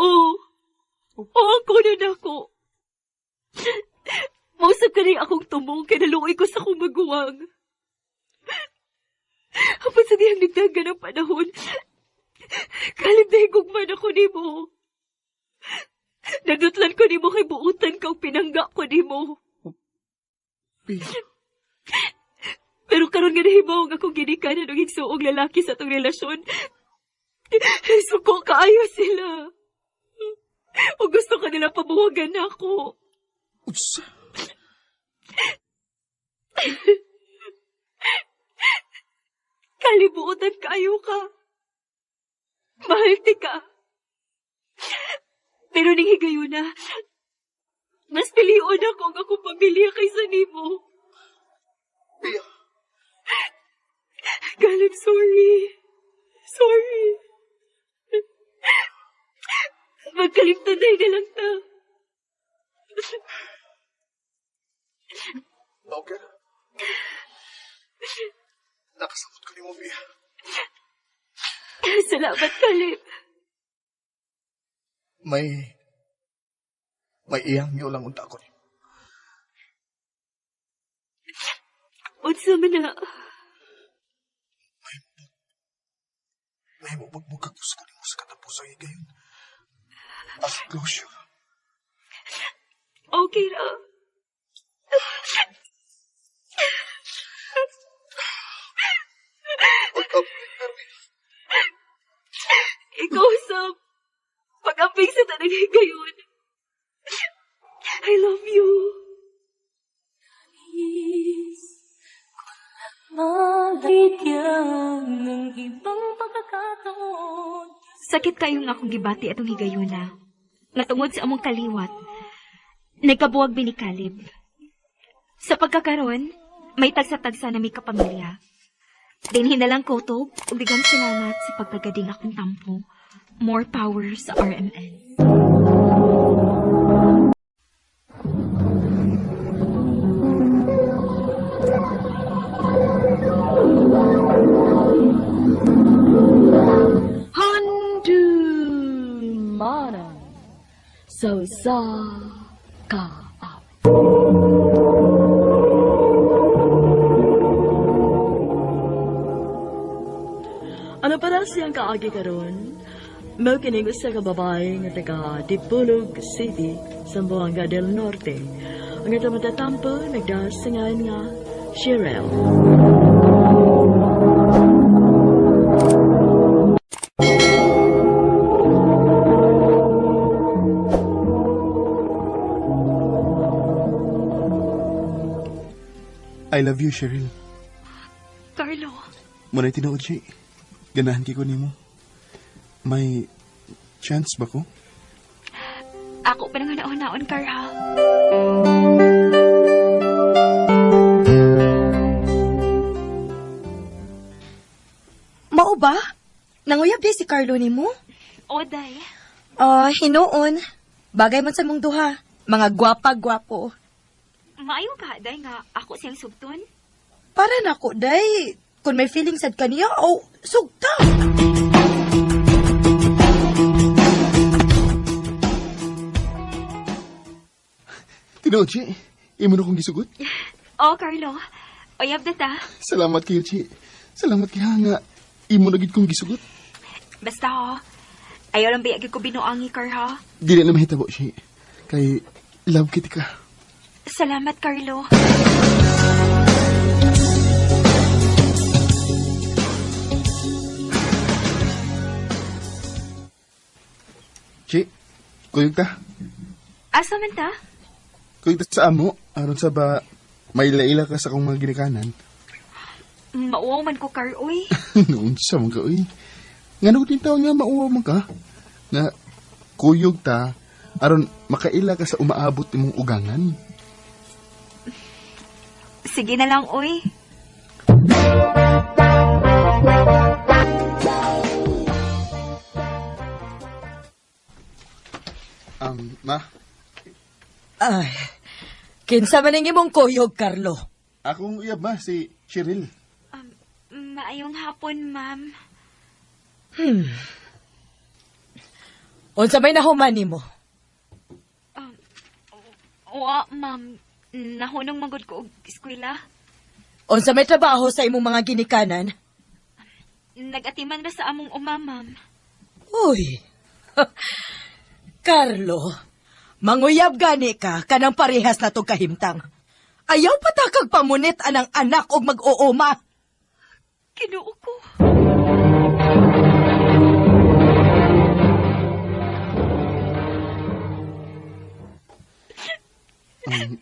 Oo. Oo, kuno na ako. Mausap ka rin akong tumong kaya naluoy ko sa akong maguwang. Hapon sa diyang nagdagan ng panahon, kalib na higugman ako ni mo. Nadutlan ko ni mo kay buutan ka o pinangga ko ni mo. Pia, Pero karon nga nahibaw nga akong ginikanan og igsuong lalaki sa tong relasyon. Suko kaayo sila. O gusto ka nila pabuwagan ako. unsa? Kalibutan kayo ka. Mahal ti ka. Pero ning higayon na, mas pilion ako nga akong pamilya kaysa nimo. Pia, Galip, sorry. Sorry. Magkalimtanay na lang ta. okay na. Nakasabot ko ni mo, Pia. Salamat, Kalip. May iyang niyo lang unta ko ni. Unsa man na. May mabugbog ako sa kanimo sa katapusang higayon. As closure. Okay ra. Ikaw sa pag-amping sa tanang higayon. I love you. Sakit kayong akong gibati atong higayuna. Natungod sa among kaliwat. Nagkabuwag binikalib. Sa pagkakaroon, may tagsa-tagsa na may kapamilya. Dinhin na lang kutob, ubigang salamat sa pagkagading akong tampo. More power sa RMN. Handu mana. So sa ka. Ano para siyang kaagi karon? Mao kining usa ka babae nga taga Dipolog City, Zamboanga del Norte. Ang ito matatampo nagdasingan nga Cheryl. I love you, Cheryl. Carlo, Muna'y tinuod siya. Ganahan ki ko nimo. May chance ba ko? ako pa nang naon-naon, Carl. Mao ba? Nanguyab di si Carlo nimo? Oday. Hinoon. Bagay man sa mong duha. Mga gwapa-gwapo. Maayo ka, day nga ako siyang subton. Para na ko, day. Kung may feeling sad ka niya, sugta. Tinuod siya. Imo na kong gisugot. Oh, Carlo. Oyab na ta. Salamat kayo, Chi. Salamat kaya nga. Imo na gid kong gisugot. Basta ho. Ayaw lang biyagi ko binuangi, Carl. Dili na mahitabo, Chi. Kay love kita ka. Salamat, Carlo. Chi, kuyog ta. Asa man ta? Kuyog ta sa amo. Aron sa ba, may laila ka sa akong mga ginikanan. Mauwaw man ko, Carl, uy. Noon sa mga uy. Nga nung din taon nga mauwaw man ka. Nga kuyog ta. Aron makaila ka sa umaabot imong ugangan. Sige na lang, uy. Ma, Ay, kinsa man ang imong kuyog, Carlo? akong uyab ma, si Cheryl. Maayong hapon, ma'am. Unsa may nahuman nimo? Ma'am. Nahunong magod ko og eskwela. Unsa may trabaho sa imong mga ginikanan? Nagatiman ra sa among uma, ma'am. Uy, Carlo, manguyab gani ka kanang parehas na to kahimtang. Ayaw patakag pamunit anang anak og mag-uuma. Kinuo ko.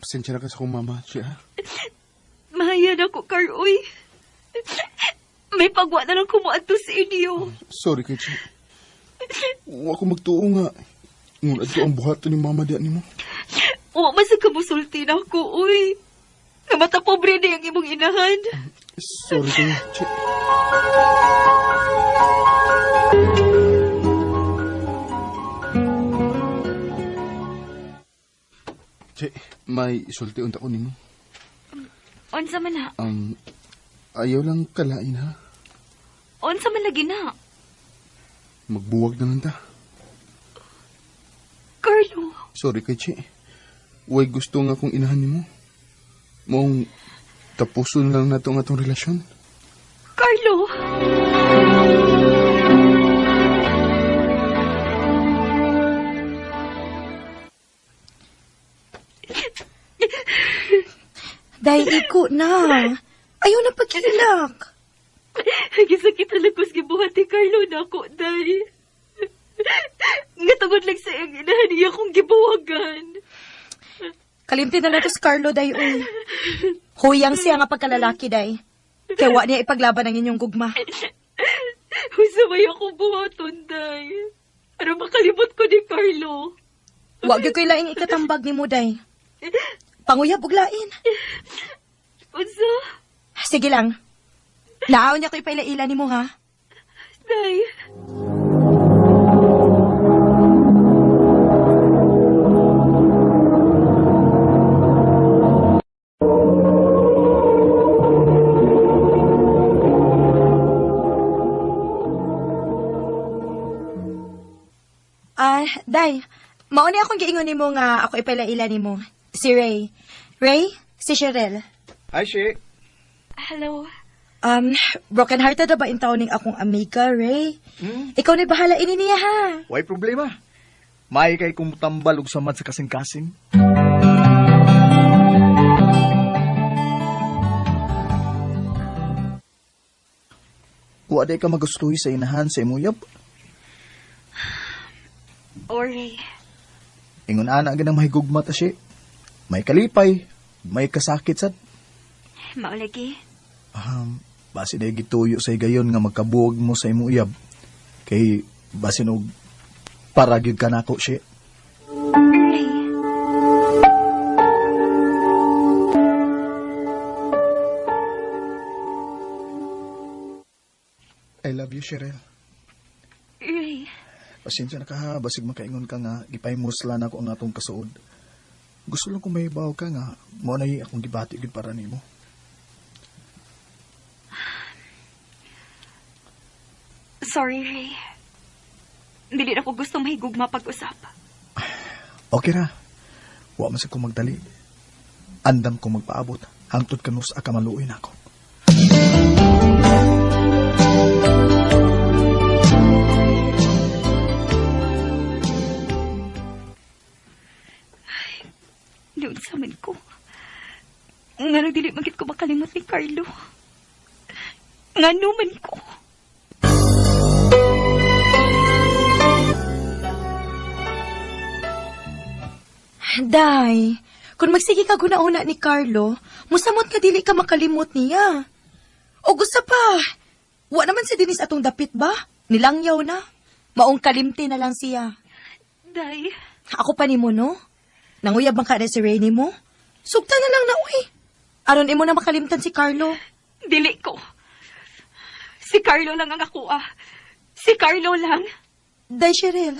Pasensya na ka sa akong mama, Che, ha? Mahayan ako, Karoy. May pagwa na lang kumuadto sa inyo. Sorry kay Che. Wa ko magtuo nga. Ngunad ko ang buhato ni mama diyan nimo. Wa man sa kamusulti na ako, uy. Namata pobre na yung imong inahan. Sorry kayo, Che. Che, may isulti unta ko nimo. Unsa man na? Ayaw lang kalain, ha? Unsa man lagi na? Magbuwag na lang ta. Carlo, Sorry kay Che. Way gusto nga akong inahan nimo. Mong tapuson lang na itong atong relasyon. Carlo. Day, iko na. Ayaw na pagkilak. Gisakit talagos gibuhat ni Carlo na ako, day. Nga tungod lang sa iyang inahan niya kong gibuwagan. Kalimti na lang to si Carlo, day, uy. Huyang siya nga pagkalalaki, day. Kaya wa niya ipaglaban ang inyong gugma. Husabay ako buhaton, day. Para makalimot ko ni Carlo. Wag ko'y laing ikatambag ni mo, day. Panguyab ug lain. Unsa? Sige lang. Naaw niya ko'y pailaila ni mo, ha? Day. Day, mauni akong giingon ni mo nga ako ipailaila ni mo. Si Ray. Ray, si Cheryl. Hi, She. Hello. Broken hearted na ba in taon ning akong amiga, Ray? Ikaw na bahala ini niya, ha? Why problema? May kay kung tambal og samad sa kasing-kasing. Wa day ka magustuhi sa inahan sa imuyab. Ori. Ingon ana ganang mahigugma ta siya. May kalipay, may kasakit sad. Maulagi. Basi day gituyo sa gayon nga magkabuog mo sa imuyab. Kay basin og para gyud ka nako siya. Ray. I love you, Cheryl. Ray. Pasensya na ka ha, basig makaingon ka nga, gipahimosla na ako ang atong kasuod. Gusto lang kung may baw ka nga, mo na akong gibati gid para nimo. Sorry, Ray. Dili na ko gusto mahigugma pag-usap. Okay ra. Wa man sa ko magdali. Andam ko magpaabot. Hangtod kanus akamaluin ako. Doon sa man ko. Nga nang dili magit ko makalimot ni Carlo. Nga naman ko. Day, kung magsige ka guna-una ni Carlo, musamot nga dili ka makalimot niya. O gusto pa, wa naman si Denise atong dapit ba? Nilangyaw na. Maong kalimti na lang siya. Day. Ako pa ni mo, no? Nanguyab bang ka na si Rainy mo? Sugta na lang na, uy. Aron imo na makalimtan si Carlo. Dili ko. Si Carlo lang ang ako, ah. Si Carlo lang. Day, Cheryl.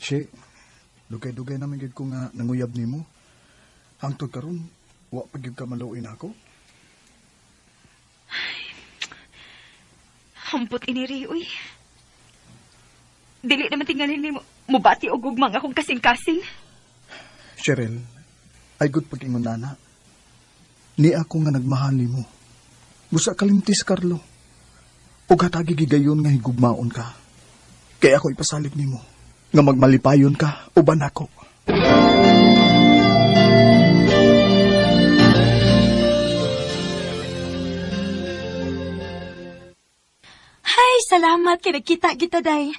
She, dugay-dugay naman gid ko nga nanguyab nimo. Hangtod karon, wa pa gyud ka maluin ako. Hampot iniri, uy. Dili naman tingalin ni mo. Mubati o gugmang akong kasing-kasing. Cheryl, ay good pag-ingon nana. Ni ako nga nagmahal nimo. Busa kalimtis, Carlo. Ug hatagi gigayon nga higugmaon ka. Kaya ako ipasalig nimo nga magmalipayon ka uban ako. Hay, salamat kay nagkita kita, day.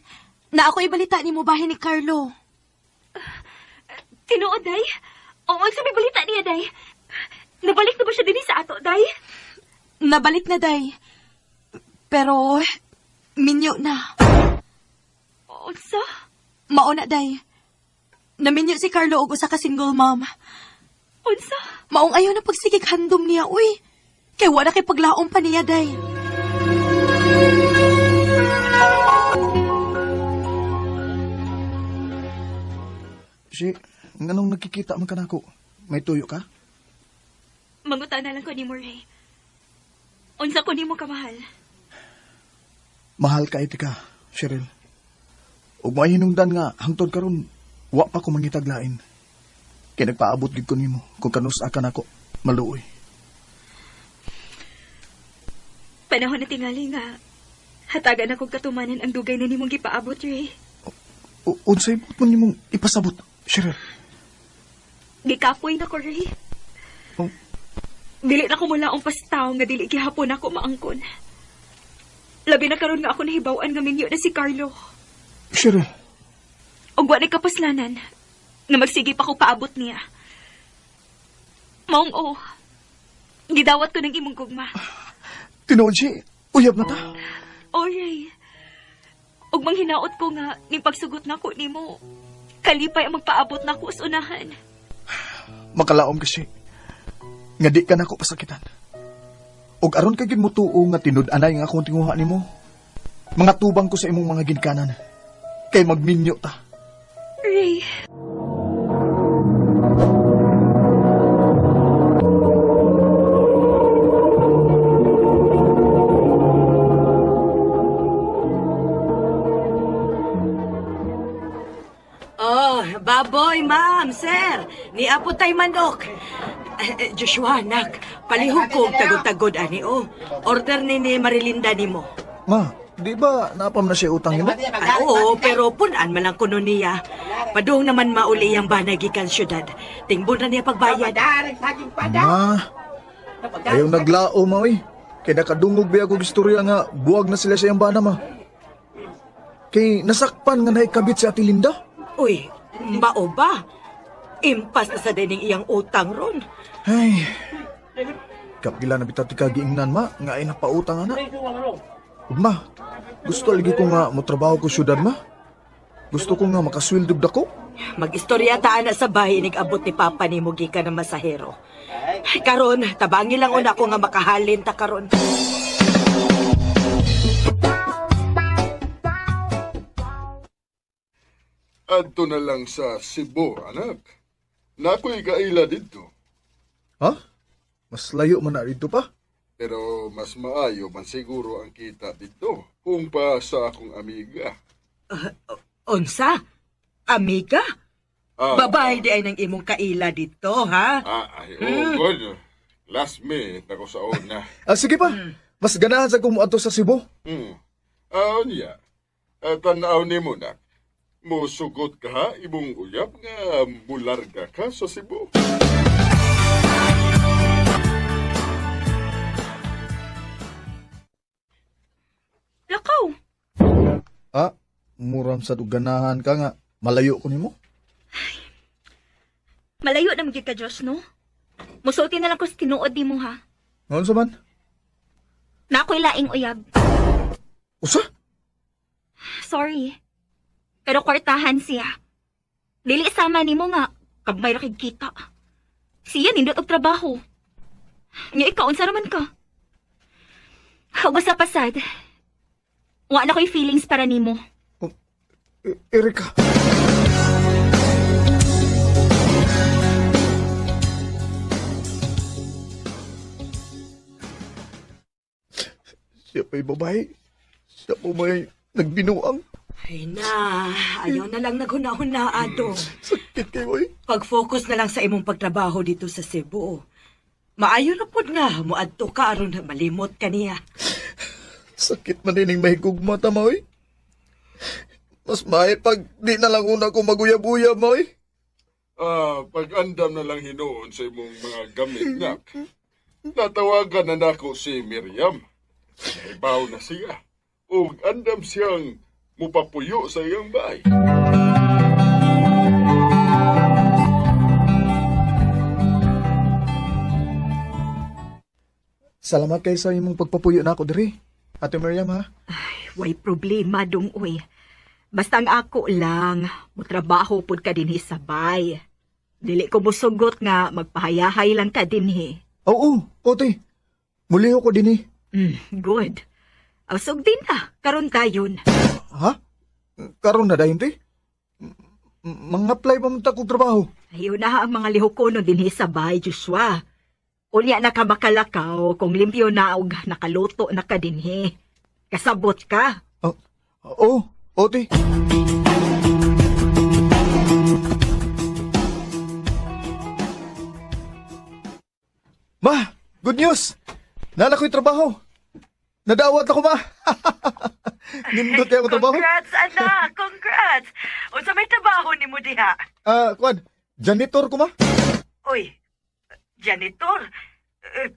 Na ako ibalita ni mo bahin ni Carlo. Tinuod, day? O, sa may balita niya, day? Nabalik na ba siya din sa ato, day? Nabalik na, day. Pero, minyo na. Unsa? Mauna, day. Naminyo si Carlo og usa ka single mom. Unsa? Maong ayaw na pagsigig handom niya, uy. Kay wala kay paglaom pa niya, day. Si, nganong nakikita man ka nako? May tuyo ka? Manguta na lang ko ni mo, Ray. Unsa ko ni mo kamahal? Mahal ka iti ka, Cheryl. Ug mahinungdan nga hangtod karon wa pa ko mangitaglain. Kay nagpaabot gid ko nimo kung kanus-a ka nako maluoy. Panahon na tingali nga. Hatagan akong katumanan ang dugay na nimong gipaabot, Ray. Unsay mo nimong ipasabot, Cheryl? Gikapoy na ko, Ray. Oh. Dili na ko mula ang pastaw nga dili gihapon ako maangkon. Labi na karon nga ako nahibawan nga minyo na si Carlo. Cheryl, Og wa kapaslanan nga magsige pa ko paabot niya. Maong o, gidawat ko ng imong gugma. tinuod si, uyab na ta. Oray. Og manghinaot ko nga ning pagsugot nako nimo. Kalipay ang magpaabot nako sa unahan. Makalaom kasi nga di ka nako pasakitan. Og aron kay gid mo tuo nga tinud-anay nga akong tinguha nimo. Mga tubang ko sa imong mga ginkanan. Kay magminyo ta. Ray. Oh, baboy, ma'am, sir. Niapo tay manok. Joshua, nak, palihog ko og tagod-tagod ani, oh. Order ni Marilinda nimo. Ma, di ba napam na siya utang nimo? Ay, oo, pero punan man lang kuno niya. Padung naman mauli ang banay gikan syudad. Tingbon na niya pagbayad. Ma, ayaw naglao, ma, oy. Kaya nakadungog ba ako istorya nga buwag na sila sa iyang bana, ma. Kay nasakpan nga naikabit si Ate Linda. Uy, mao ba? Impas na sa dining iyang utang ron. Ay, kapila na bitati kagiingnan, ma, nga ay napautang, ana. Ug ma, gusto lagi ko nga motrabaho ko syudad, ma. Gusto ko nga makasweldo dako. Mag-istorya ta na sa bahay nag-abot ni Papa ni Mugi ka ng masahero. Karon, tabangi lang una ko nga makahalin ta karon. Adto na lang sa Cebu, anak. Nako'y gaila dito. Ha? Mas layo man na dito pa. Pero mas maayo man siguro ang kita dito kung pa sa akong amiga. Unsa? Amiga? Ah, Babae di ay nang imong kaila dito, ha? good. Last minute ako sa una. Sige pa. Mas ganahan sa kung ato sa Cebu. Niya. Tanaw ni mo, nak. Musugot ka ha, imong uyab nga mularga ka sa Cebu. Lakaw. Muram sa ganahan ka nga. Malayo ko nimo. Malayo na magiging ka, Diyos, no? Musulti na lang ko sa tinuod di mo, ha? Ngayon sa man? Na ako'y laing uyab. Usa? Sorry. Pero kwartahan siya. Dili sama ni mo nga, kag may rakig kita. Siya nindot og trabaho. Nga ikaw, unsa raman ka? Huwag sa pasad. Wa na ko'y feelings para nimo. Erika. Siya pa'y babae. Siya po may nagbinuang. Ay na, ayaw na lang naghuna-huna, Ado. Sakit kayo eh. Pag-focus na lang sa imong pagtrabaho dito sa Cebu. Maayo na pod nga, muadto ka aron na malimot ka niya. Sakit man din yung mahigugma tama eh. Mas mahit pag di na lang una ko maguyab-uyab mo eh. Pag-andam na lang hinoon sa imong mga gamit, nak. Natawagan na nako si Miriam. Naibaw na siya. Ug andam siyang mupapuyo sa iyang bahay. Salamat kay sa imong pagpapuyo na ako diri. Ate Miriam ha. Way problema dong, uy. Basta ang ako lang, mutrabaho pud ka dinhi sabay. Dili ko musugot nga magpahayahay lang ka dinhi. Oo, ote. Muliho ko din eh. Good. Ausog din na, karon tayon. Ha? Karon na dayon te? Mang-apply pa mo ta kong trabaho. Ayun na ang mga lihukono dinhi sabay, Joshua. Unya na ka makalakaw kung limpyo na og nakaluto na ka dinhi. Kasabot ka. Oo, ote. Ma, good news! Nana ko'y trabaho. Nadawat ako, ma. Nindot kayo akong trabaho. Congrats, anak! Congrats! Unsa may trabaho ni mo diha? Kwan, janitor ko, ma. Uy, janitor?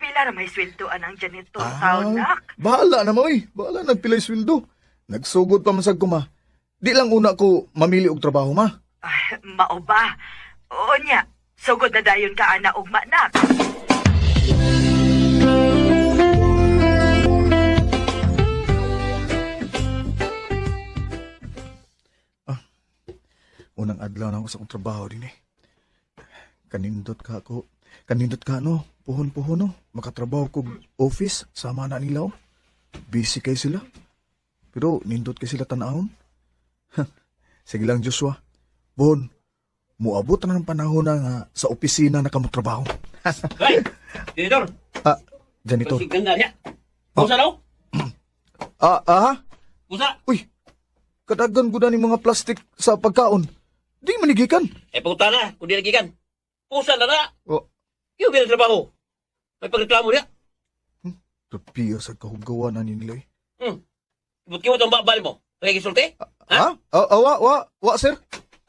Pila na may sweldoan ang janitor taon, nak? Bahala na, ma, bahala nagpilay sweldo. Nagsugod pa masag ko, ma. Di lang una ko mamili og trabaho, ma. Mao ba? O niya, sugod na dayon ka ana og manak. Unang adlaw na ako sa akong trabaho din eh. Kanindot ka ako. Kanindot ka no. Puhon-puhon no. Makatrabaho ko office. Sama na nila oh. Busy kay sila. Pero nindot kay sila tanahon. Sige lang Joshua. Bon, muabot na ng panahon na nga sa opisina na kamutrabaho. Hey! Janitor! Janitor. Kasi ganda niya. Kusa daw? Ha? Kusa? Uy, kadagan ko na ni mga plastik sa pagkaon. Di manigikan. Pagunta na, kung di nagikan. Kusa na na. Oh. Yung trabaho. May pagreklamo niya. Rapiya sa kahugawan na nila eh. Ibut mo itong babal mo. Nakikisulti? Wa, sir.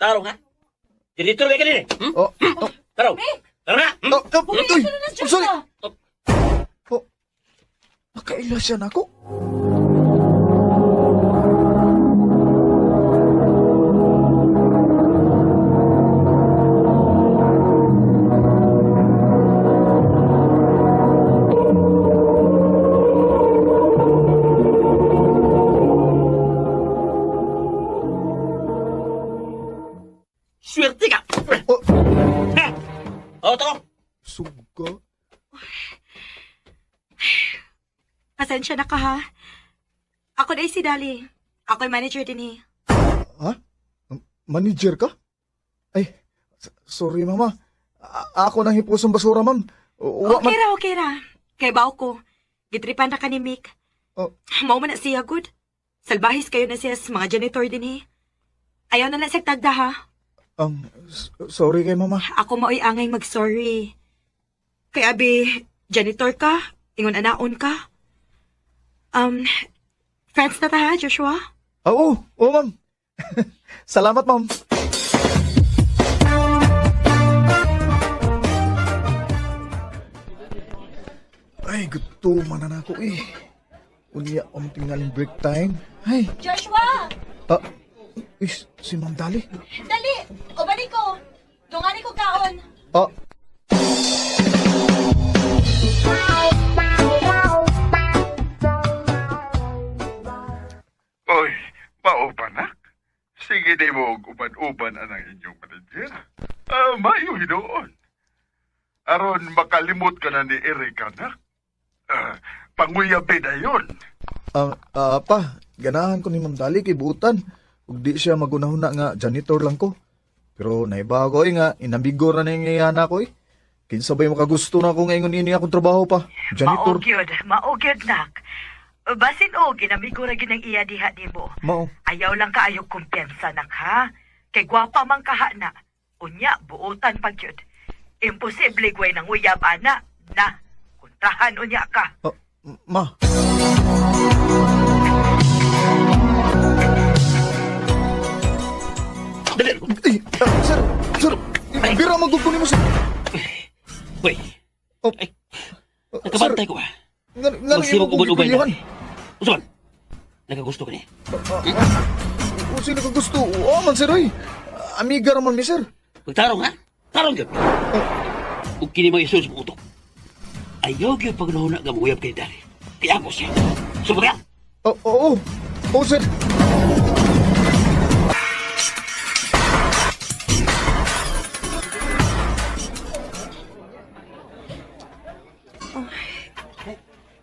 Tarong ha? Janitor kayo kanina eh. Tarong. Tarong na. Uy, sorry. Nakaila siya na ako. Swerte ka. Tarong. Suga. Pasensya na ka ha. Ako na si Dali. Ako'y manager din eh. Ha? Manager ka? Ay, sorry mama. Ako nang hipusong basura, ma'am. Okay ra. Kay baw ko. Gitripan na ka ni Mick. Mao man na siya, good. Salbahis kayo na siya sa mga janitor din eh. Ayaw na na sa tagda ha. Sorry kay mama. Ako mao'y angay mag-sorry. Kay abi, janitor ka? Ingon anaon ka? Friends na ta ha, Joshua? Oo, ma'am. Salamat, ma'am. Ay, gutuman na ako eh. Uliya ang tingaling break time. Ay. Joshua! Si Ma'am Dali. Dali! O balik ko! Dungani ko kaon! Oy, pauban na. Sige di mo uban-uban ang inyong manager. Mayo hinoon. Aron makalimot ka na ni Erika na. Panguyabi na yun. Pa, ganahan ko ni Ma'am Dali kay buutan. Ug di siya magunahuna nga janitor lang ko. Pero naibago nga, inambigor na nangyayana ko eh. Kinsabay makagusto na ako ngayon ini akong trabaho pa. Janitor. Maugyod nak. Basin o, ginamigo na ginang iya diha di mo. Mao. Ayaw lang kaayo kumpiyansa nak ha. Kay gwapa man kaha na. Unya, buutan pagyod. Imposible gway nang uyab ana. Na, kontrahan unya ka. Ma. Dali. Sir, bira magkukunin mo, sir. Uy, Oh, nakabantay ko ba? Magsimog ubod-ubay na. Usaman, nagagusto ka niya. O sino ka gusto? Oo man, sir, ay. Amiga raman mi, sir. Magtarong, ha? Tarong yun. Kung kini mga isun sa utok, ayaw yun pag nahuna ka muyab kay Dari. Kaya ako siya. Sumaga! Oo. Oo, sir.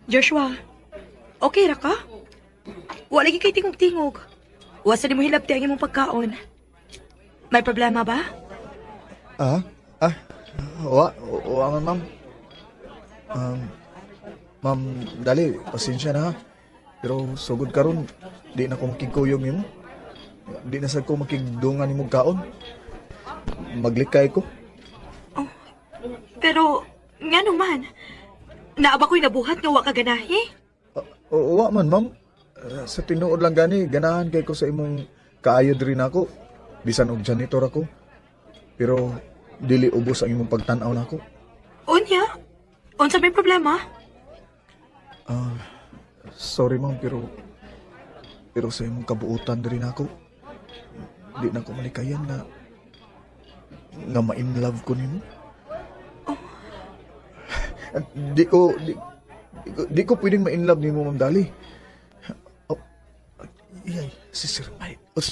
Joshua, okay ra ka? Wala lagi kay tingog-tingog. Wasa di mo hilabti ang imong pagkaon. May problema ba? Wa man, ma'am. Ma'am, dali, pasensya na ha. Pero sugod karon, di na ko makikuyog nimo. Di na sad ko makigdungan nimo kaon. Maglikay ko. Pero, nga naman, naaba ko'y nabuhat nga wa ka ganahi. Wa man, ma'am. Sa tinuod lang gani, ganahan kay ko sa imong kaayod rin ako. Bisan og janitor ako. Pero dili ubos ang imong pagtan-aw nako. Unya? Unsa may problema? Sorry, ma'am, pero sa imong kabuutan rin ako. Di na ko malikayan nga ma-in love ko nimo. Di ko pwedeng ma-in love nimo, Ma'am Dali. Si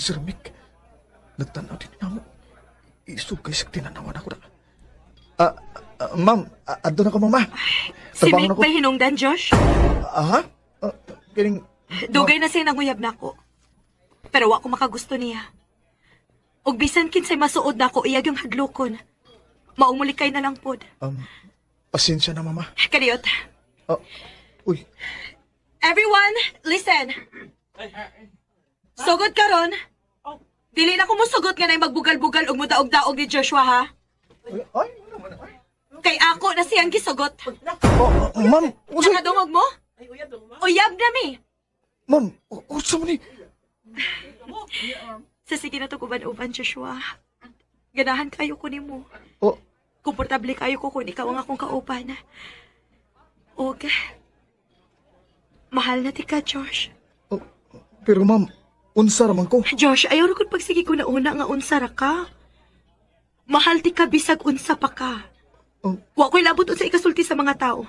Sir Mick. Nagtanaw din na mo. Isugay sa tinanawan ako na. Ma'am, adto na ko, mama. Si Tabangan Mick ako. may hinungdan, Josh? Aha? Kining... Dugay na siya nanguyab na ako. Pero wa ko makagusto niya. Og bisan kinsay masuod na ako iyag yung hadlokon. Maumulikay na lang pod. Pasensya na, mama. Kadiot. Uy. Everyone, listen. Sugod karon. Dili na ko mo sugot nga na magbugal-bugal og mudaog-daog ni Joshua, ha? Ay, Kay ako na siyang gisugot. ma'am, Nakadungog mo? Uyab na mi. ma'am, usa mo ni. Sa sige na to kuban-uban, Joshua. Ganahan kayo ko nimo. Oh, Komportable kayo ko kung ikaw ang akong kaupan. Og, mahal na ti ka, Josh. pero ma'am, unsa raman ko. Josh, ayaw rin kung pagsige ko na una nga unsa ra ka. Mahal ti ka bisag unsa pa ka. Wa ko'y labot unsa ikasulti sa mga tao.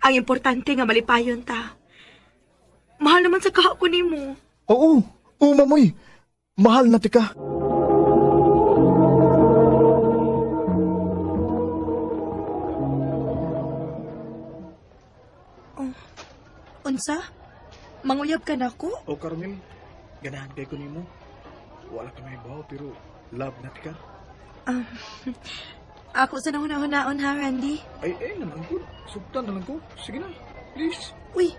Ang importante nga malipayon ta. Mahal naman sa kahapon nimo. Oo, mamoy. Mahal na tika. Unsa? Manguyab ka na ko? O Carmel, ganahan kay ko nimo. Wala ka may baho pero love na tika. Ako sa nahuna-hunaon ha, Randy. Ay naman ko. Sugtan na lang ko. Sige na, please. Uy,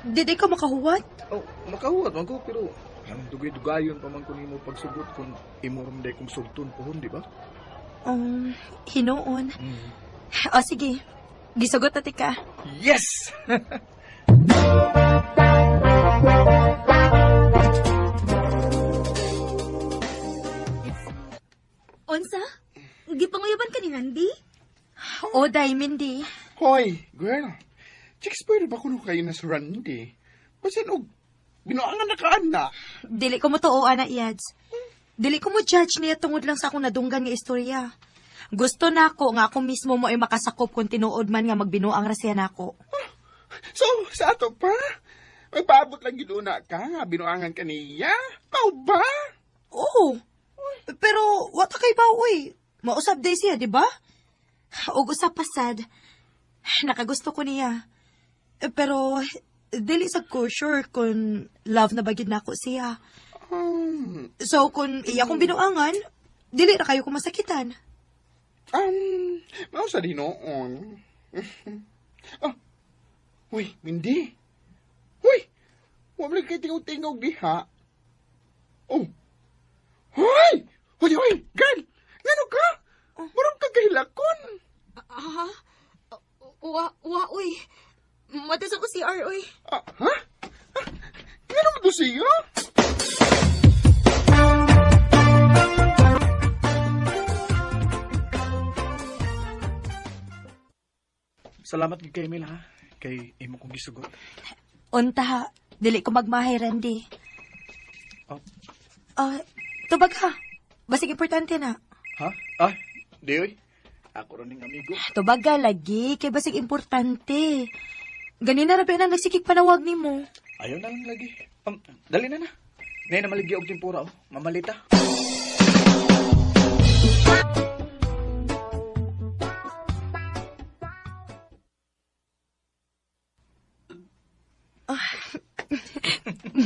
di ka makahuwat? Oh, makahuwat man ko pero ang dugay-dugayon pa man ko nimo pagsugot kung imoram day kong sugton pohon, di ba? Hinoon. O sige, gisugot na tika. Yes! Unsa? Gipanguyaban ka ni Randy? O, day, Mindy. Hoy, girl. Chicks, pwede ba kuno kayo na sa Randy? Basin og binuangan na kaan na. Dili ko mo tuoan na, Iads. Dili ko mo judge niya tungod lang sa akong nadunggan nga istorya. Gusto na ako nga ako mismo mo ay makasakop kung tinuod man nga magbinuang rasya na ako. So, sa ato pa? Magpaabot lang giduna ka nga binuangan ka niya? Pao ba? Oo. Pero, wata kay ba, uy? Mausap day siya, di ba? O usap pa sad. Nakagusto ko niya. Pero, dili sa ko sure kung love na bagid na ako siya. So, kung iya kong binuangan, dili na kayo kumasakitan. Mausa din noon. Uy, Mindy. Uy, wala kayo tingog-tingog diha. Oh. Hoy! Hoy, girl! Ngano ka? Marang ka kahilakon. Uy. Matas ako si R, uy. Ha? Ngano mo to siya? Salamat kay Emil ha. Kay imo kong gisugot. Unta ha, dili ko magmahay, Randy. Oh. Tubag ha. Basig importante na. Ha? Di oy. Ako rin ng amigo. Tubag ka lagi, kay basig importante. Ganina rabi na nagsikik panawag ni mo. Ayaw na lang lagi. Dali na na. Ngayon na maligya og tempura oh. Mamalita.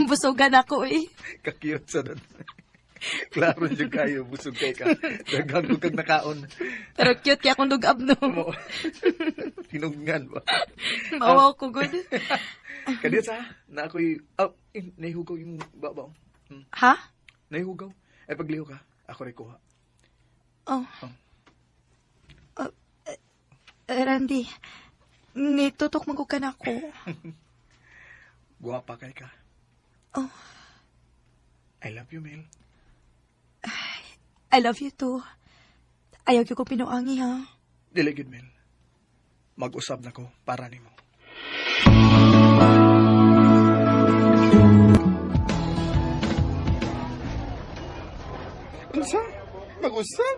Busugan ako eh. Kakiyot sa doon. Klaro dyan kayo, busog kay ka. Daghang ko kag nakaon. Pero cute kaya akong dugab no. Tinungan ba? Mawaw ko good. Kadiyot sa, na ako'y, nahihugaw yung babaw. Ha? Nahihugaw. Ay pagliho ka, ako rin kuha. Randy, nitutok mo ka na ako. Guwapa kay ka. Oh. I love you, Mel. I love you too. Ayaw ko pinuangi ha. Dili gid, Mel. Mag-usab na ko para nimo. Unsa? Mag-usap?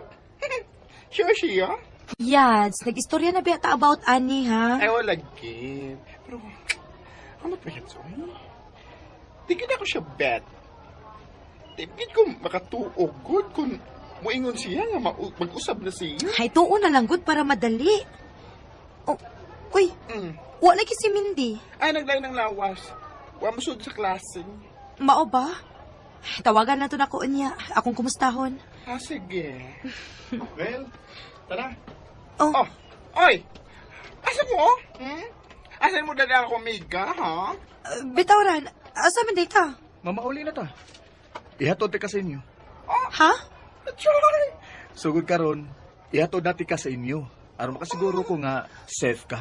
Siya? Yads, nag-istorya na biyata about Annie ha. Ay, wala gid. Pero, ano pa yan, Zoe? Tigil ako siya bet. Tigil ko makatuog good kung muingon siya nga mag-usap na siya. Ay, tuo na lang good para madali. Uy, wala lagi si Mindy. Ay, naglain ng lawas. Wa masud sa klase. Mao ba? Tawagan na to na ko niya. Akong kumustahon. Sige. Well, tara. Oy! Asa mo? Asan mo dala ako, Miga, ha? Bitawran, asa man data? Mamauli na ta. Ihatod ti ka sa inyo. Ha? Choy! Sugod karon, ihatod nati ka sa inyo. Aron makasiguro ko nga safe ka.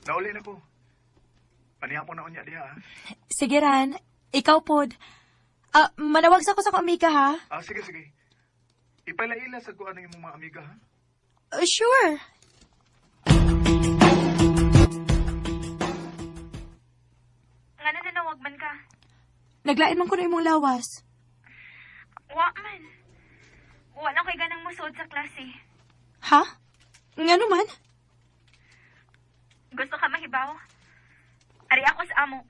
Nauli na ko. Panihapon na ko niya diha, ha? Sige, Ran. Ikaw pod. Manawag sa ko sa amiga, ha? Sige. Ipalaila sa kuan ng imong mga amiga, ha? Sure. Nga na nanawag man ka. Naglain man ko na imong lawas. Wa man. Wa lang kay ganang musod sa klase. Ha? Nga naman? Gusto ka mahibaw? Ari ako sa amo.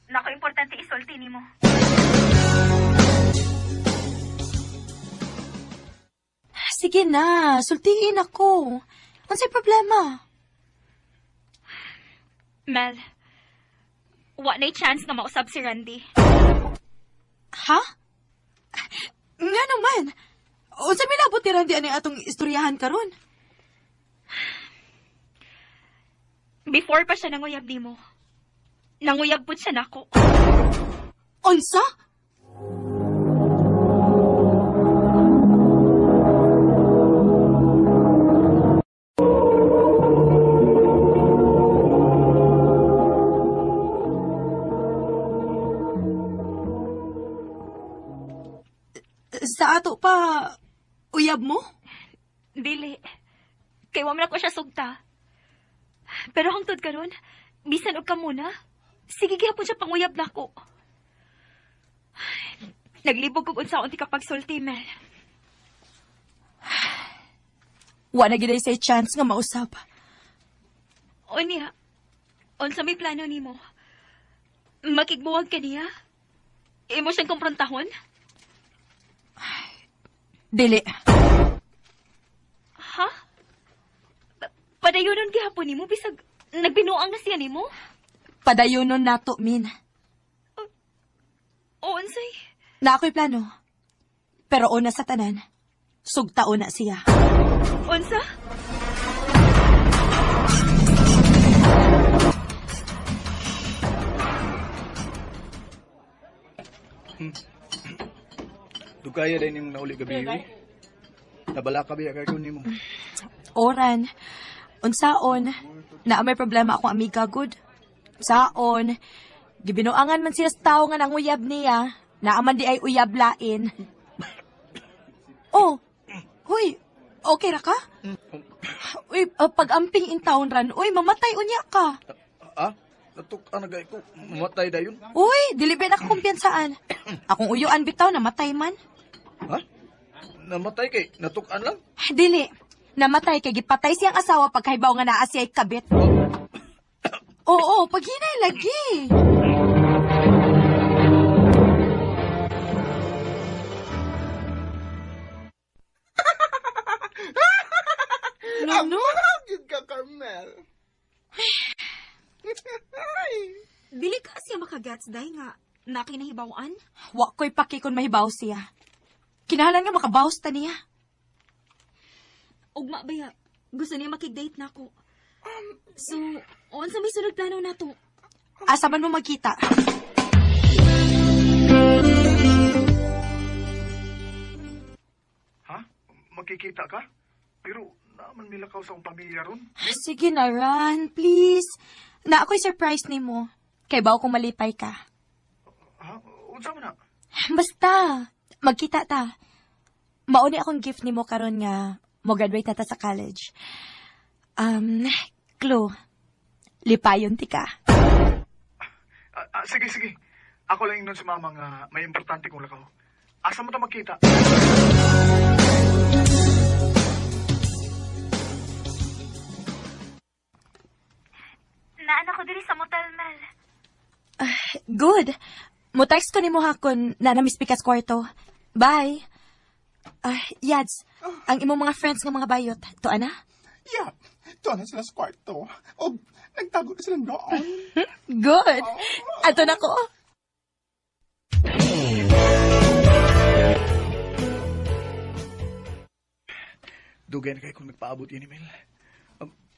Nako, importante isulti nimo. Sige na, sultiin ako. Ansay problema? Mel, wa na'y chance na mausab si Randy. Ha? Nga naman. O sa milabot ni Randy ano atong istoryahan karon? Before pa siya nanguyab nimo, nanguyab pud siya nako. Unsa? Sa ato pa, uyab mo? Dili. Kay wa man ako siya sugta. Pero hangtod karon, bisan og ka muna, sige gyapon siya panguyab nako. Naglibog kog unsaon ti kapag sulti, Mel. Wa na giday say chance nga mausap. O niya, unsa may plano nimo? Makigbuwag ka niya? Imo siyang komprontahon? Dili. Ha? Padayonon gihapon nimo bisag nagbinuang na siya nimo? Padayonon nato, Min. O unsay? Na ako'y plano. Pero una sa tanan, sugtao na siya. Unsa? Dugaya din yung nauli gabi yun. Nabala ka biya kay kunin mo. Oran, unsaon, na may problema akong amiga, good. Saon, Gibinuangan man siya sa tao nga nang uyab niya. Naaman di ay uyab lain. Oh, huy, okay ra ka? Uy, pag-amping in town ran, uy, mamatay unya ka. Natuk anagay ko. Mamatay dayon. Uy, dilibe na kumpiyansaan. Akong uyuan bitaw, namatay man. Ha? Namatay kay natukan lang? Dili, namatay kay gipatay siyang asawa pagkahibaw nga naa siya kabit. Oo, paghinay lagi. Ano? Gid ka, Carmel. Dili ka siya makagats, day nga. Nakinahibawan? Wa ko'y paki kung mahibaw siya. Kinahanglan nga makabawas ta niya. Ugma baya, gusto niya makig-date na ako. So, sa may sunod plano na to? Asa man mo magkita? Ha? Magkikita ka? Pero naman milakaw sa akong pamilya ron. Sige na, Ran, please. Na ako'y surprise ni mo. Kay baw kung malipay ka. Ha? Unsa man na? Basta, magkita ta. Mauni akong gift ni mo karon nga mo graduate na ta sa college. Clue. Lipayon ti ka. Sige, sige. Ako lang nun si mama nga may importante kong lakaw. Asa mo ta magkita? Naan ako diri sa motel, Mel. Good. Mo-text ko ni mo hakon na namiss pikas kwarto. Bye. Yads, ang imong mga friends nga mga bayot. To ana? Yeah, doon na sila sa kwarto. O, nagtago na sila doon. Good. Ato na ko. Dugay na kayo kung nagpaabot yun, Emil.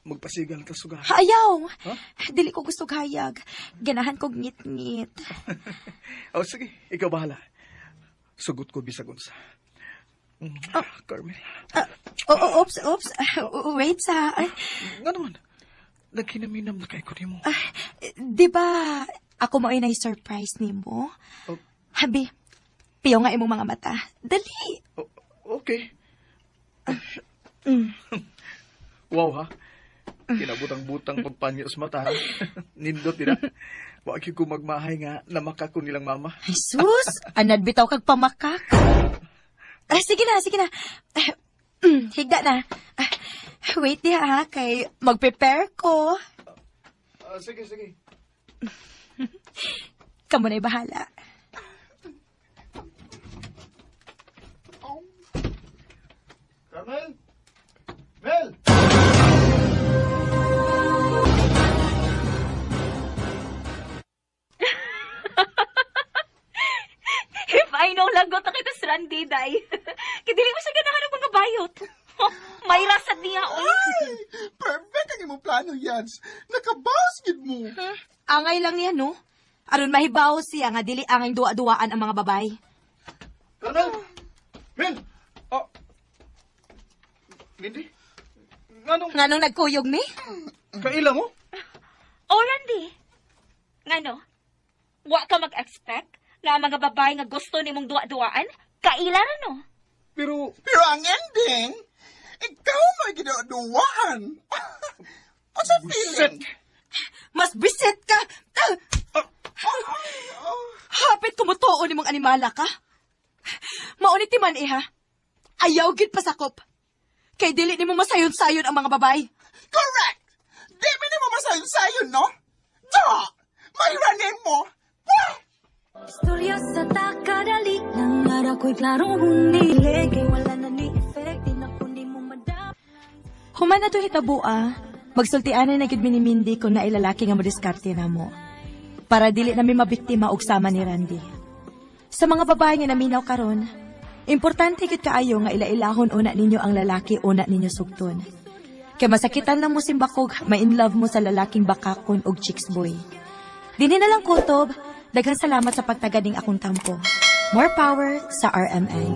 Magpasigal ka suga. Ayaw. Huh? Dili ko gusto hayag. Ganahan ko ngit-ngit. Sige. Ikaw bahala. Sugot ko bisag unsa. Carmel. Oops. Wait sa... Nga naman. Nagkinaminam na kayo ko ni mo. Di ba ako mo ay na-surprise ni mo? Oh. Habi, piyo nga imong mga mata. Dali. Okay. Wow, ha? Kinabutang-butang pagpanyo sa mata. Nindot, di na? Wagi ko magmahay nga na makako nilang mama. Ay, sus! Anad bitaw kag pamakak. Sige na. Higda na. Wait di ha, kay mag-prepare ko. Sige. Kamu na'y bahala. Carmel! Mel! If I know lagot na kita sa Randy, day. Kidili mo siya ganahan ng mga bayot. May rasad niya, Ay! Perfect ang imong plano, Yads. Nakabawas gid mo. Angay lang niya, no? Aron mahibaw siya nga dili angay duwa-duwaan ang mga babay. Carmel! Mel! Lindy? Nganong nagkuyog mi? Kaila mo? Oh, Randy. Ngano? Wa ka mag-expect na ang mga babae nga gusto ni mong duwa-duwaan? Kaila na, no? Pero ang ending, ikaw may ginuduwahan. O sa feeling? Mas bisit ka! Hapit kumutuon ni mong animala ka? Maunit man iha. Ayaw gid pasakop. Kay dili ni mo masayon-sayon ang mga babay. Correct! Di mo mo masayon-sayon, no? Da! May ranin mo! Istorya sa takadali Nang araw ko'y klarong humili Kay wala na ni effect Di na kundi mo madam Human na to hitabua, magsultianan na gid minimindi kung nailalaki nga modiskarte na mo. Para dili namin mabiktima og sama ni Randy. Sa mga babae nga naminaw karon, importante gid kaayo nga ilailahon una ninyo ang lalaki una ninyo sugton. Kay masakitan lang mo simbakog, ma-in love mo sa lalaking bakakon og chicks boy. Dini na lang kutob, daghang salamat sa pagtaganing akong tampo. More power sa RMN.